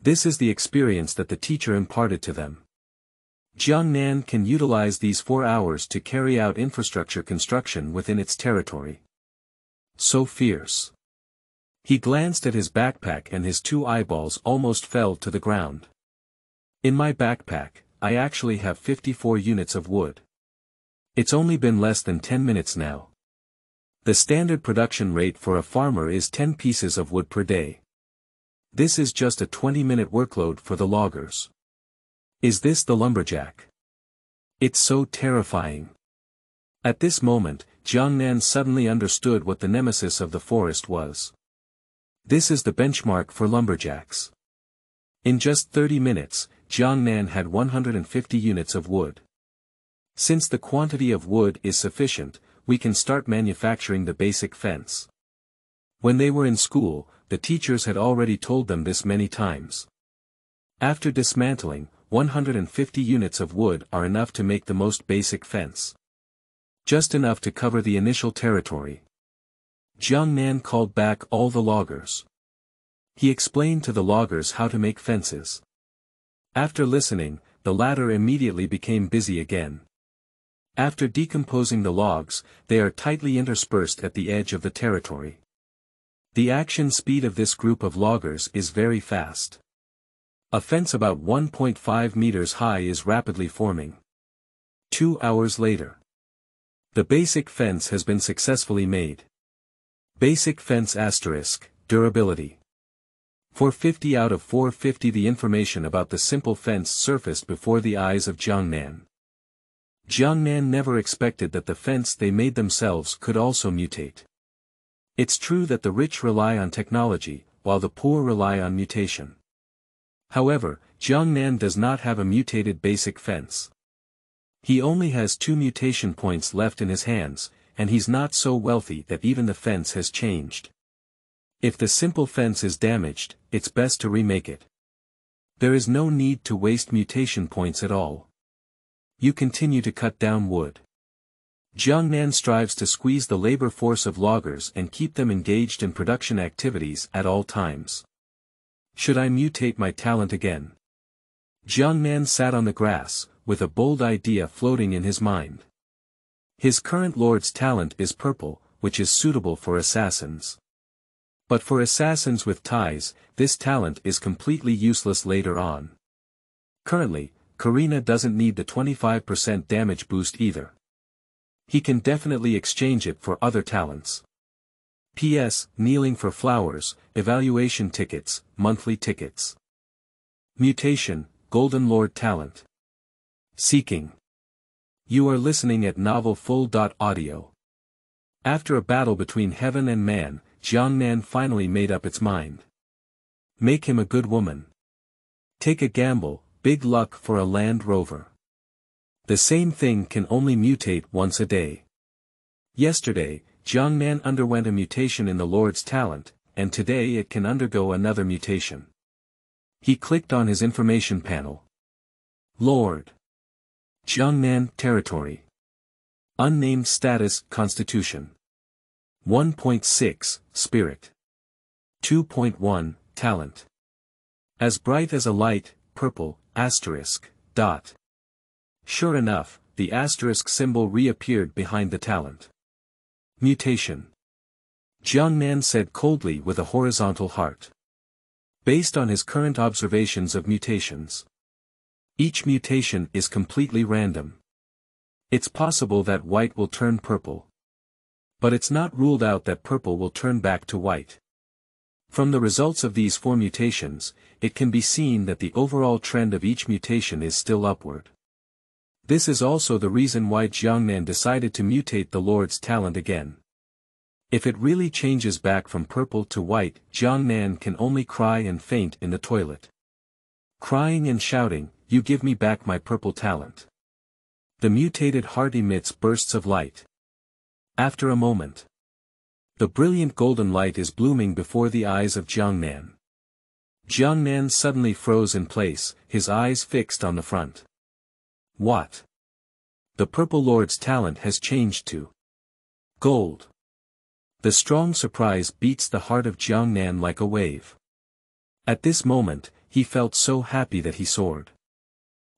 This is the experience that the teacher imparted to them. Jiangnan can utilize these 4 hours to carry out infrastructure construction within its territory. So fierce. He glanced at his backpack and his 2 eyeballs almost fell to the ground. In my backpack, I actually have 54 units of wood. It's only been less than 10 minutes now. The standard production rate for a farmer is 10 pieces of wood per day. This is just a 20-minute workload for the loggers. Is this the lumberjack? It's so terrifying. At this moment, Jiangnan suddenly understood what the nemesis of the forest was. This is the benchmark for lumberjacks. In just 30 minutes, Jiangnan had 150 units of wood. Since the quantity of wood is sufficient, we can start manufacturing the basic fence. When they were in school, the teachers had already told them this many times. After dismantling, 150 units of wood are enough to make the most basic fence. Just enough to cover the initial territory. Jiangnan called back all the loggers. He explained to the loggers how to make fences. After listening, the latter immediately became busy again. After decomposing the logs, they are tightly interspersed at the edge of the territory. The action speed of this group of loggers is very fast. A fence about 1.5 meters high is rapidly forming. 2 hours later. The basic fence has been successfully made. Basic fence asterisk, durability. 450 out of 450. The information about the simple fence surfaced before the eyes of Jiangnan. Jiangnan never expected that the fence they made themselves could also mutate. It's true that the rich rely on technology, while the poor rely on mutation. However, Jiangnan does not have a mutated basic fence. He only has 2 mutation points left in his hands, and he's not so wealthy that even the fence has changed. If the simple fence is damaged, it's best to remake it. There is no need to waste mutation points at all. You continue to cut down wood. Jiangnan strives to squeeze the labor force of loggers and keep them engaged in production activities at all times. Should I mutate my talent again? Jiangnan sat on the grass, with a bold idea floating in his mind. His current lord's talent is purple, which is suitable for assassins. But for assassins with ties, this talent is completely useless later on. Currently, Karina doesn't need the 25% damage boost either. He can definitely exchange it for other talents. P.S. Kneeling for flowers, evaluation tickets, monthly tickets. Mutation, Golden Lord talent. Seeking. You are listening at novelfull.audio. After a battle between heaven and man, Jiangnan finally made up its mind. Make him a good woman. Take a gamble, big luck for a Land Rover. The same thing can only mutate once a day. Yesterday, Jiangnan underwent a mutation in the Lord's talent, and today it can undergo another mutation. He clicked on his information panel. Lord. Jiangnan territory. Unnamed status Constitution. 1.6 Spirit. 2.1 Talent. As bright as a light, purple, asterisk, dot. Sure enough, the asterisk symbol reappeared behind the talent. Mutation. Jiangnan said coldly with a horizontal heart. Based on his current observations of mutations. Each mutation is completely random. It's possible that white will turn purple. But it's not ruled out that purple will turn back to white. From the results of these 4 mutations, it can be seen that the overall trend of each mutation is still upward. This is also the reason why Jiangnan decided to mutate the Lord's talent again. If it really changes back from purple to white, Jiangnan can only cry and faint in the toilet. Crying and shouting, "You give me back my purple talent." The mutated heart emits bursts of light. After a moment, the brilliant golden light is blooming before the eyes of Jiangnan. Jiangnan suddenly froze in place, his eyes fixed on the front. What? The Purple Lord's talent has changed to gold. The strong surprise beats the heart of Jiangnan like a wave. At this moment, he felt so happy that he soared.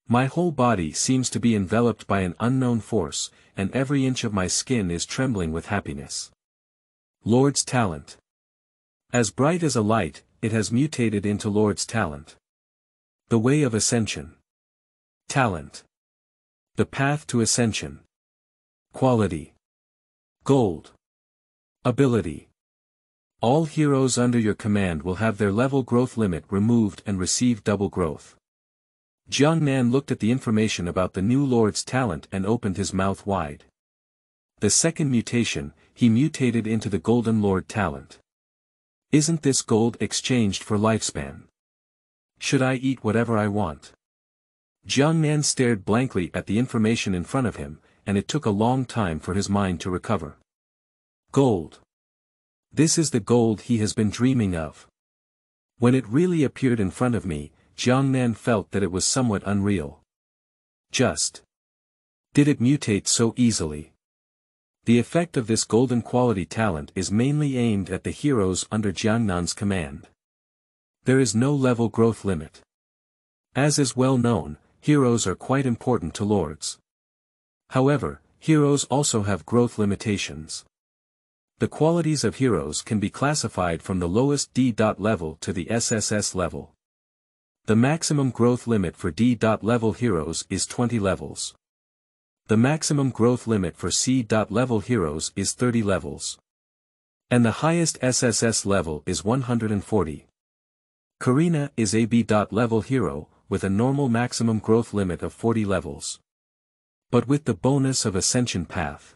My whole body seems to be enveloped by an unknown force, and every inch of my skin is trembling with happiness. Lord's talent. As bright as a light, it has mutated into Lord's talent. The way of ascension. Talent. The path to ascension. Quality. Gold. Ability. All heroes under your command will have their level growth limit removed and receive double growth. Jiangnan looked at the information about the new Lord's talent and opened his mouth wide. The second mutation, he mutated into the Golden Lord talent. Isn't this gold exchanged for lifespan? Should I eat whatever I want? Jiangnan stared blankly at the information in front of him, and it took a long time for his mind to recover. Gold. This is the gold he has been dreaming of. When it really appeared in front of me, Jiangnan felt that it was somewhat unreal. Just. Did it mutate so easily? The effect of this golden quality talent is mainly aimed at the heroes under Jiangnan's command. There is no level growth limit. As is well known, heroes are quite important to lords. However, heroes also have growth limitations. The qualities of heroes can be classified from the lowest D. level to the SSS level. The maximum growth limit for D.level heroes is 20 levels. The maximum growth limit for C.level heroes is 30 levels. And the highest SSS level is 140. Karina is a B.level hero, with a normal maximum growth limit of 40 levels. But with the bonus of Ascension Path,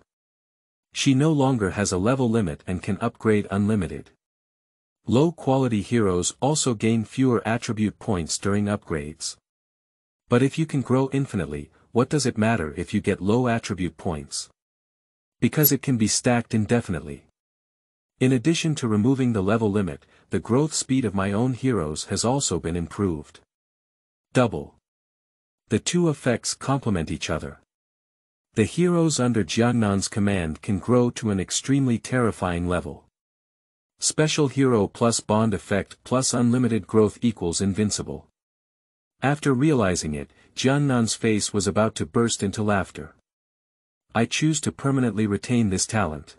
she no longer has a level limit and can upgrade unlimited. Low-quality heroes also gain fewer attribute points during upgrades. But if you can grow infinitely, what does it matter if you get low attribute points? Because it can be stacked indefinitely. In addition to removing the level limit, the growth speed of my own heroes has also been improved. Double. The two effects complement each other. The heroes under Jiangnan's command can grow to an extremely terrifying level. Special hero plus bond effect plus unlimited growth equals invincible. After realizing it, Jiangnan's face was about to burst into laughter. I choose to permanently retain this talent.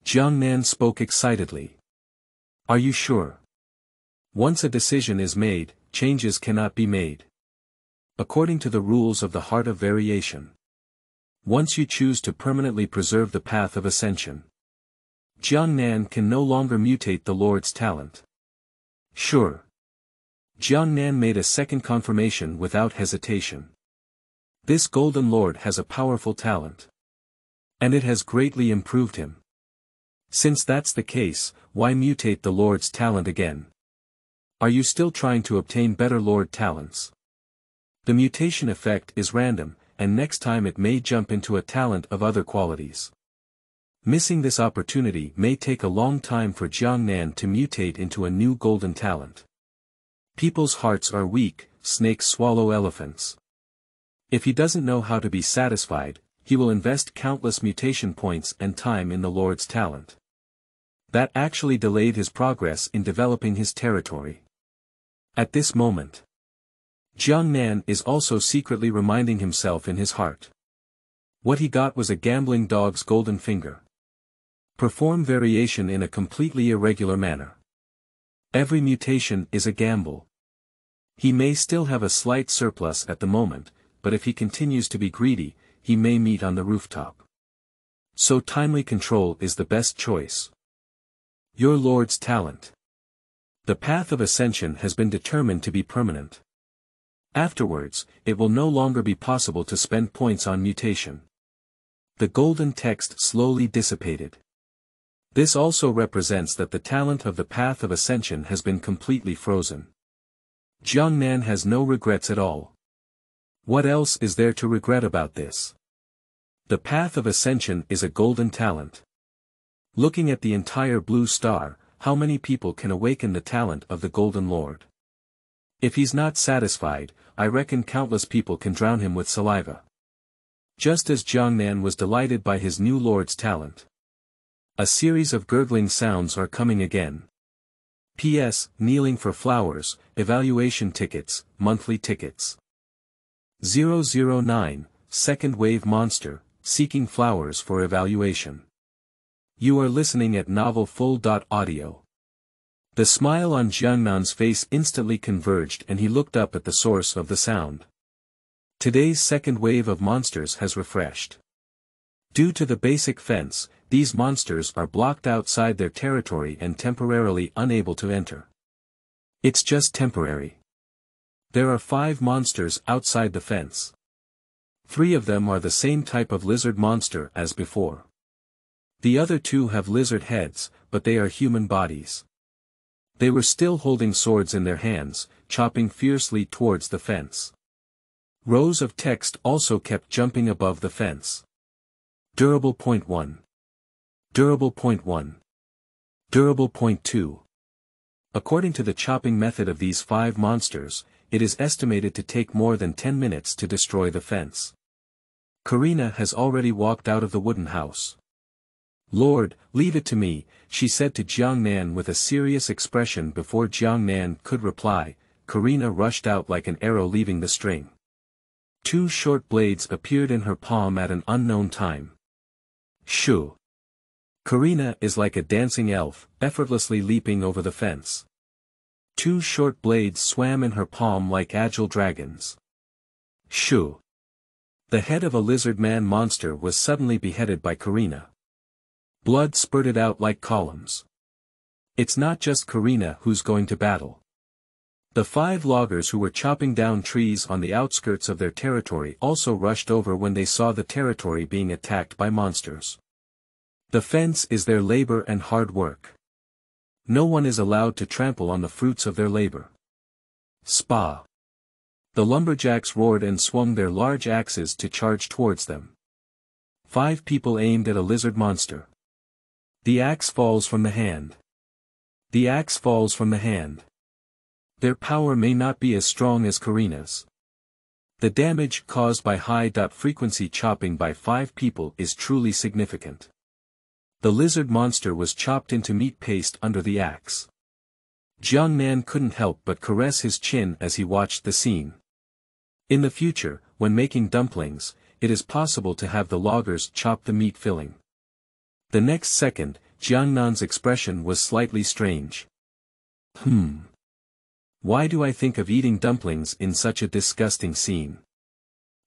Jiangnan spoke excitedly. Are you sure? Once a decision is made, changes cannot be made. According to the rules of the Heart of Variation. Once you choose to permanently preserve the path of ascension, Jiangnan can no longer mutate the Lord's talent. Sure. Jiangnan made a second confirmation without hesitation. This Golden Lord has a powerful talent. And it has greatly improved him. Since that's the case, why mutate the Lord's talent again? Are you still trying to obtain better Lord talents? The mutation effect is random, and next time it may jump into a talent of other qualities. Missing this opportunity may take a long time for Jiangnan to mutate into a new golden talent. People's hearts are weak, snakes swallow elephants. If he doesn't know how to be satisfied, he will invest countless mutation points and time in the Lord's talent. That actually delayed his progress in developing his territory. At this moment, Jiangnan is also secretly reminding himself in his heart. What he got was a gambling dog's golden finger. Perform variation in a completely irregular manner. Every mutation is a gamble. He may still have a slight surplus at the moment, but if he continues to be greedy, he may meet on the rooftop. So timely control is the best choice. Your Lord's talent. The path of ascension has been determined to be permanent. Afterwards, it will no longer be possible to spend points on mutation. The golden text slowly dissipated. This also represents that the talent of the path of ascension has been completely frozen. Jiangnan has no regrets at all. What else is there to regret about this? The path of ascension is a golden talent. Looking at the entire blue star, how many people can awaken the talent of the Golden Lord? If he's not satisfied, I reckon countless people can drown him with saliva. Just as Jiangnan was delighted by his new lord's talent. A series of gurgling sounds are coming again. P.S. Kneeling for flowers, evaluation tickets, monthly tickets. 009, second wave monster, seeking flowers for evaluation. You are listening at novelfull.audio. The smile on Jiangnan's face instantly converged and he looked up at the source of the sound. Today's second wave of monsters has refreshed. Due to the basic fence, these monsters are blocked outside their territory and temporarily unable to enter. It's just temporary. There are 5 monsters outside the fence. 3 of them are the same type of lizard monster as before. The other 2 have lizard heads, but they are human bodies. They were still holding swords in their hands, chopping fiercely towards the fence. Rows of text also kept jumping above the fence. Durable point 1. Durable point 1. Durable point 2. According to the chopping method of these 5 monsters, it is estimated to take more than 10 minutes to destroy the fence. Karina has already walked out of the wooden house. Lord, leave it to me, she said to Jiangnan with a serious expression. Before Jiangnan could reply, Karina rushed out like an arrow leaving the string. 2 short blades appeared in her palm at an unknown time. Shoo! Karina is like a dancing elf, effortlessly leaping over the fence. Two short blades swam in her palm like agile dragons. Shoo! The head of a lizard-man monster was suddenly beheaded by Karina. Blood spurted out like columns. It's not just Karina who's going to battle. The 5 loggers who were chopping down trees on the outskirts of their territory also rushed over when they saw the territory being attacked by monsters. The fence is their labor and hard work. No one is allowed to trample on the fruits of their labor. Spa! The lumberjacks roared and swung their large axes to charge towards them. 5 people aimed at a lizard monster. The axe falls from the hand. The axe falls from the hand. Their power may not be as strong as Karina's. The damage caused by high-frequency chopping by 5 people is truly significant. The lizard monster was chopped into meat paste under the axe. Jiangnan couldn't help but caress his chin as he watched the scene. In the future, when making dumplings, it is possible to have the loggers chop the meat filling. The next second, Jiangnan's expression was slightly strange. Why do I think of eating dumplings in such a disgusting scene?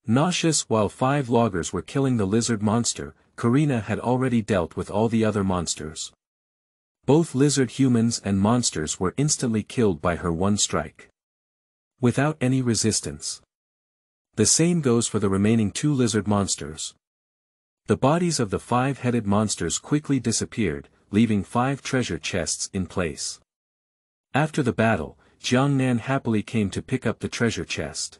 Nauseous. While 5 loggers were killing the lizard monster, Karina had already dealt with all the other monsters. Both lizard humans and monsters were instantly killed by her one strike. Without any resistance. The same goes for the remaining 2 lizard monsters. The bodies of the 5-headed monsters quickly disappeared, leaving 5 treasure chests in place. After the battle, Jiangnan happily came to pick up the treasure chest.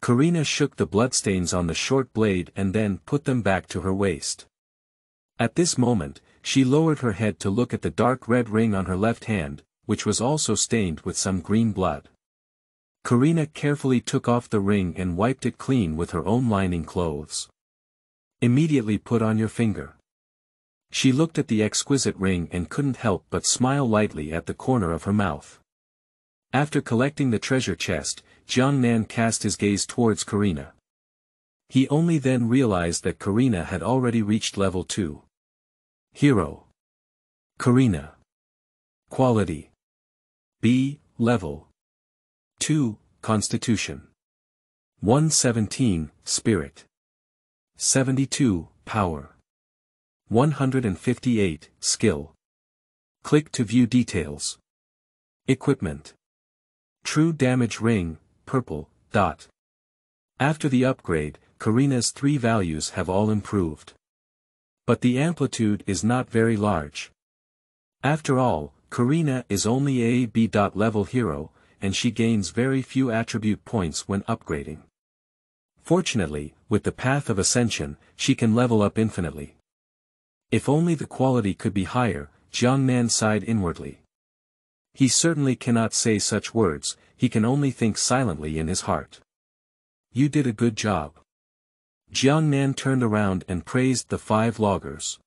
Karina shook the bloodstains on the short blade and then put them back to her waist. At this moment, she lowered her head to look at the dark red ring on her left hand, which was also stained with some green blood. Karina carefully took off the ring and wiped it clean with her own lining clothes. Immediately put on your finger. She looked at the exquisite ring and couldn't help but smile lightly at the corner of her mouth. After collecting the treasure chest, Jiangnan cast his gaze towards Karina. He only then realized that Karina had already reached level 2. Hero. Karina. Quality. B, level 2, Constitution. 117, Spirit. 72, Power. 158, Skill. Click to view details. Equipment. True damage ring, purple, dot. After the upgrade, Karina's 3 values have all improved. But the amplitude is not very large. After all, Karina is only a B. level hero, and she gains very few attribute points when upgrading. Fortunately, with the Path of Ascension, she can level up infinitely. If only the quality could be higher, Jiangnan sighed inwardly. He certainly cannot say such words, he can only think silently in his heart. You did a good job. Jiangnan turned around and praised the 5 loggers.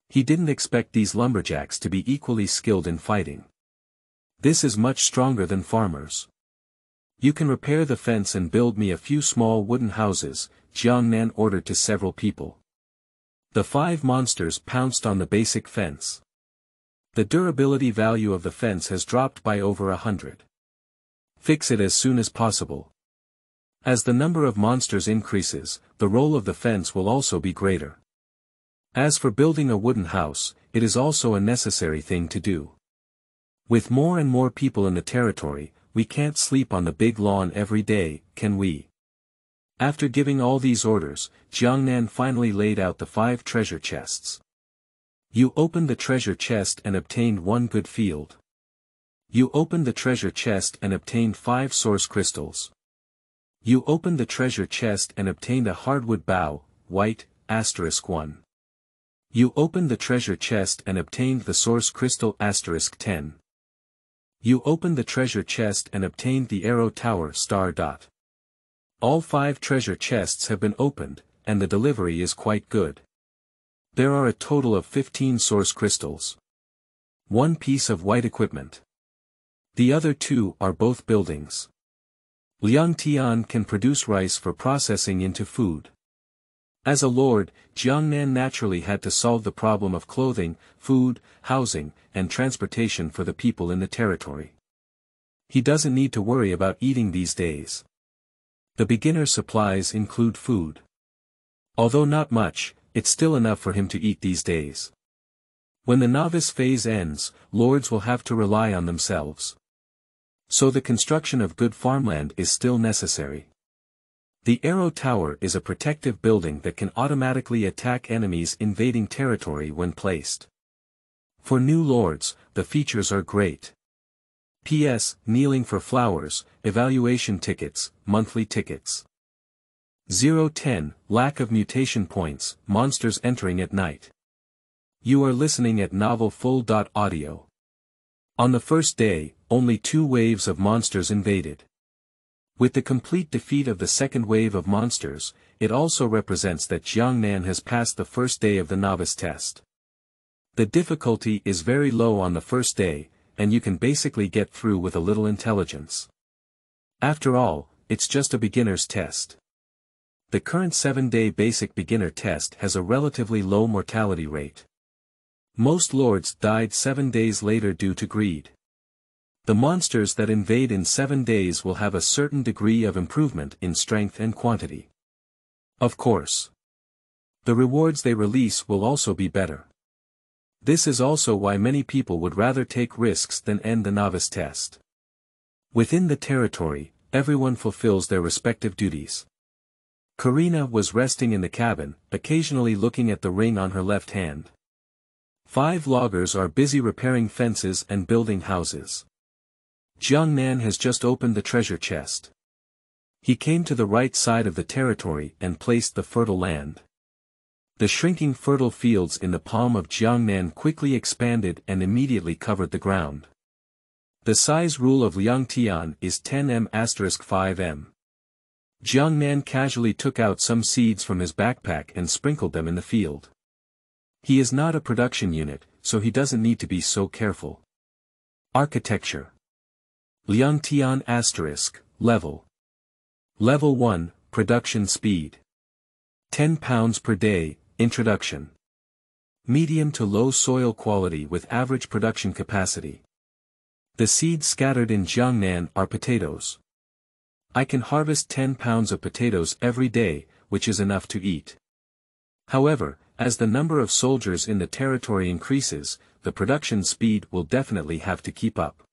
He didn't expect these lumberjacks to be equally skilled in fighting. This is much stronger than farmers. You can repair the fence and build me a few small wooden houses, Jiangnan ordered to several people. The 5 monsters pounced on the basic fence. The durability value of the fence has dropped by over 100. Fix it as soon as possible. As the number of monsters increases, the role of the fence will also be greater. As for building a wooden house, it is also a necessary thing to do. With more and more people in the territory, we can't sleep on the big lawn every day, can we? After giving all these orders, Jiangnan finally laid out the 5 treasure chests. You opened the treasure chest and obtained 1 good field. You opened the treasure chest and obtained 5 source crystals. You opened the treasure chest and obtained a hardwood bough, white, *1. You opened the treasure chest and obtained the source crystal *10. You opened the treasure chest and obtained the arrow tower *. All 5 treasure chests have been opened, and the delivery is quite good. There are a total of 15 source crystals. 1 piece of white equipment. The other 2 are both buildings. Liang Tian can produce rice for processing into food. As a lord, Jiangnan naturally had to solve the problem of clothing, food, housing, and transportation for the people in the territory. He doesn't need to worry about eating these days. The beginner supplies include food. Although not much, it's still enough for him to eat these days. When the novice phase ends, lords will have to rely on themselves. So the construction of good farmland is still necessary. The Arrow Tower is a protective building that can automatically attack enemies invading territory when placed. For new lords, the features are great. P.S. Kneeling for flowers, evaluation tickets, monthly tickets. 010, lack of mutation points, monsters entering at night. You are listening at Novel Full. Audio. On the first day, only 2 waves of monsters invaded. With the complete defeat of the second wave of monsters, it also represents that Jiangnan has passed the first day of the novice test. The difficulty is very low on the first day, and you can basically get through with a little intelligence. After all, it's just a beginner's test. The current 7-day basic beginner test has a relatively low mortality rate. Most lords died 7 days later due to greed. The monsters that invade in 7 days will have a certain degree of improvement in strength and quantity. Of course. The rewards they release will also be better. This is also why many people would rather take risks than end the novice test. Within the territory, everyone fulfills their respective duties. Karina was resting in the cabin, occasionally looking at the ring on her left hand. 5 loggers are busy repairing fences and building houses. Jiangnan has just opened the treasure chest. He came to the right side of the territory and placed the fertile land. The shrinking fertile fields in the palm of Jiangnan quickly expanded and immediately covered the ground. The size rule of Liangtian is 10m*5m. Jiangnan casually took out some seeds from his backpack and sprinkled them in the field. He is not a production unit, so he doesn't need to be so careful. Architecture. Liangtian *, level. Level 1, production speed. 10 pounds per day, introduction. Medium to low soil quality with average production capacity. The seeds scattered in Jiangnan are potatoes. I can harvest 10 pounds of potatoes every day, which is enough to eat. However, as the number of soldiers in the territory increases, the production speed will definitely have to keep up.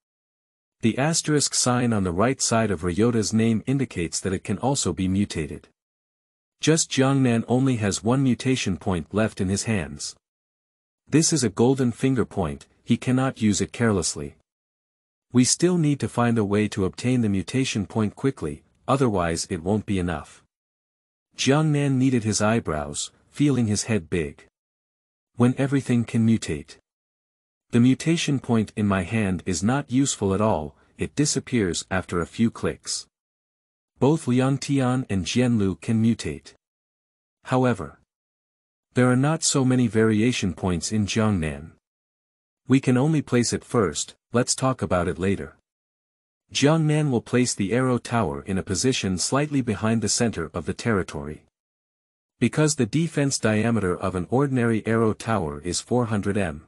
The asterisk sign on the right side of Ryota's name indicates that it can also be mutated. Just Jiangnan only has 1 mutation point left in his hands. This is a golden finger point, he cannot use it carelessly. We still need to find a way to obtain the mutation point quickly, otherwise it won't be enough. Jiangnan kneaded his eyebrows, feeling his head big. When everything can mutate. The mutation point in my hand is not useful at all, it disappears after a few clicks. Both Liangtian and Jianlu can mutate. However, there are not so many variation points in Jiangnan. We can only place it first, let's talk about it later. Jiangnan will place the Arrow Tower in a position slightly behind the center of the territory. Because the defense diameter of an ordinary Arrow Tower is 400 m.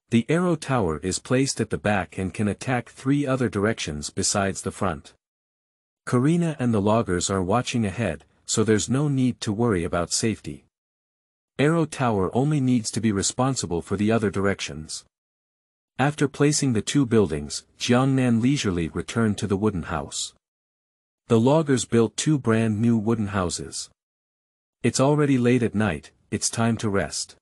The Arrow Tower is placed at the back and can attack 3 other directions besides the front. Karina and the loggers are watching ahead, so there's no need to worry about safety. Arrow Tower only needs to be responsible for the other directions. After placing the 2 buildings, Jiangnan leisurely returned to the wooden house. The loggers built 2 brand new wooden houses. It's already late at night, it's time to rest.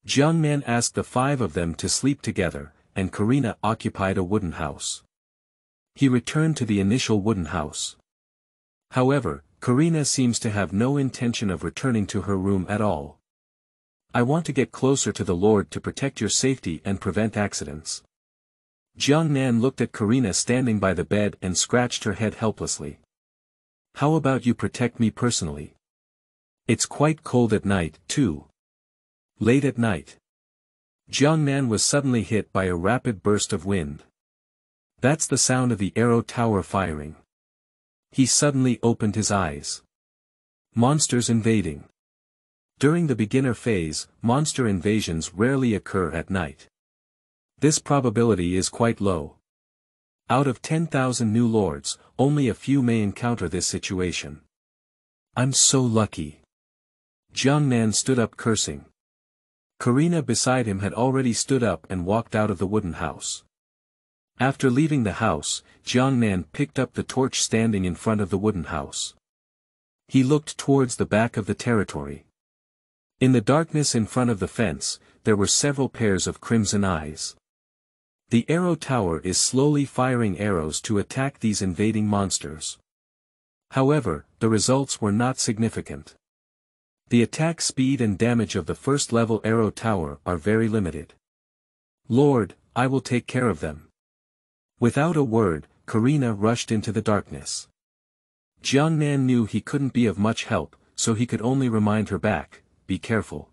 Jiangnan asked the 5 of them to sleep together, and Karina occupied a wooden house. He returned to the initial wooden house. However, Karina seems to have no intention of returning to her room at all. I want to get closer to the Lord to protect your safety and prevent accidents. Jiangnan looked at Karina standing by the bed and scratched her head helplessly. How about you protect me personally? It's quite cold at night, too. Late at night. Jiangnan was suddenly hit by a rapid burst of wind. That's the sound of the Arrow Tower firing. He suddenly opened his eyes. Monsters invading. During the beginner phase, monster invasions rarely occur at night. This probability is quite low. Out of 10,000 new lords, only a few may encounter this situation. I'm so lucky. Jiangnan stood up cursing. Karina beside him had already stood up and walked out of the wooden house. After leaving the house, Jiangnan picked up the torch standing in front of the wooden house. He looked towards the back of the territory. In the darkness in front of the fence, there were several pairs of crimson eyes. The arrow tower is slowly firing arrows to attack these invading monsters. However, the results were not significant. The attack speed and damage of the first-level arrow tower are very limited. Lord, I will take care of them. Without a word, Karina rushed into the darkness. Jiangnan knew he couldn't be of much help, so he could only remind her back, be careful.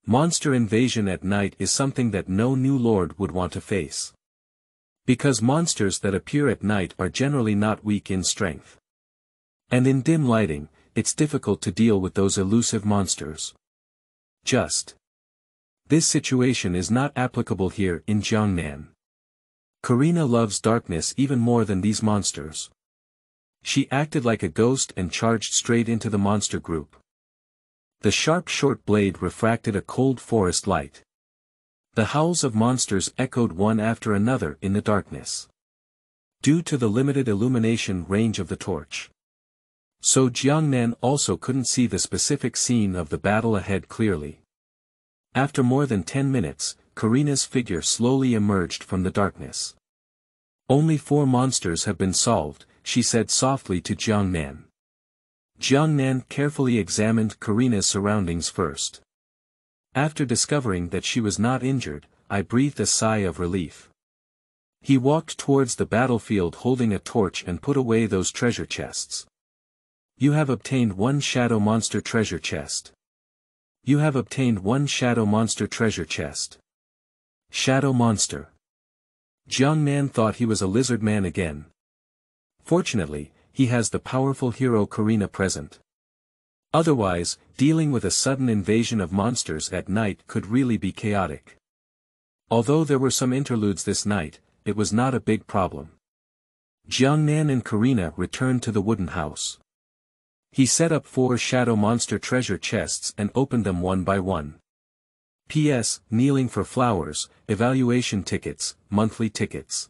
Monster invasion at night is something that no new lord would want to face. Because monsters that appear at night are generally not weak in strength. And in dim lighting, it's difficult to deal with those elusive monsters. This situation is not applicable here in Jiangnan. Karina loves darkness even more than these monsters. She acted like a ghost and charged straight into the monster group. The sharp short blade refracted a cold forest light. The howls of monsters echoed one after another in the darkness. Due to the limited illumination range of the torch. So Jiangnan also couldn't see the specific scene of the battle ahead clearly. After more than 10 minutes, Karina's figure slowly emerged from the darkness. Only 4 monsters have been solved, she said softly to Jiangnan. Jiangnan carefully examined Karina's surroundings first. After discovering that she was not injured, I breathed a sigh of relief. He walked towards the battlefield holding a torch and put away those treasure chests. You have obtained 1 shadow monster treasure chest. You have obtained 1 shadow monster treasure chest. Shadow monster. Jiangnan thought he was a lizard man again. Fortunately, he has the powerful hero Karina present. Otherwise, dealing with a sudden invasion of monsters at night could really be chaotic. Although there were some interludes this night, it was not a big problem. Jiangnan and Karina returned to the wooden house. He set up 4 shadow monster treasure chests and opened them one by one. P.S. Kneeling for flowers, evaluation tickets, monthly tickets.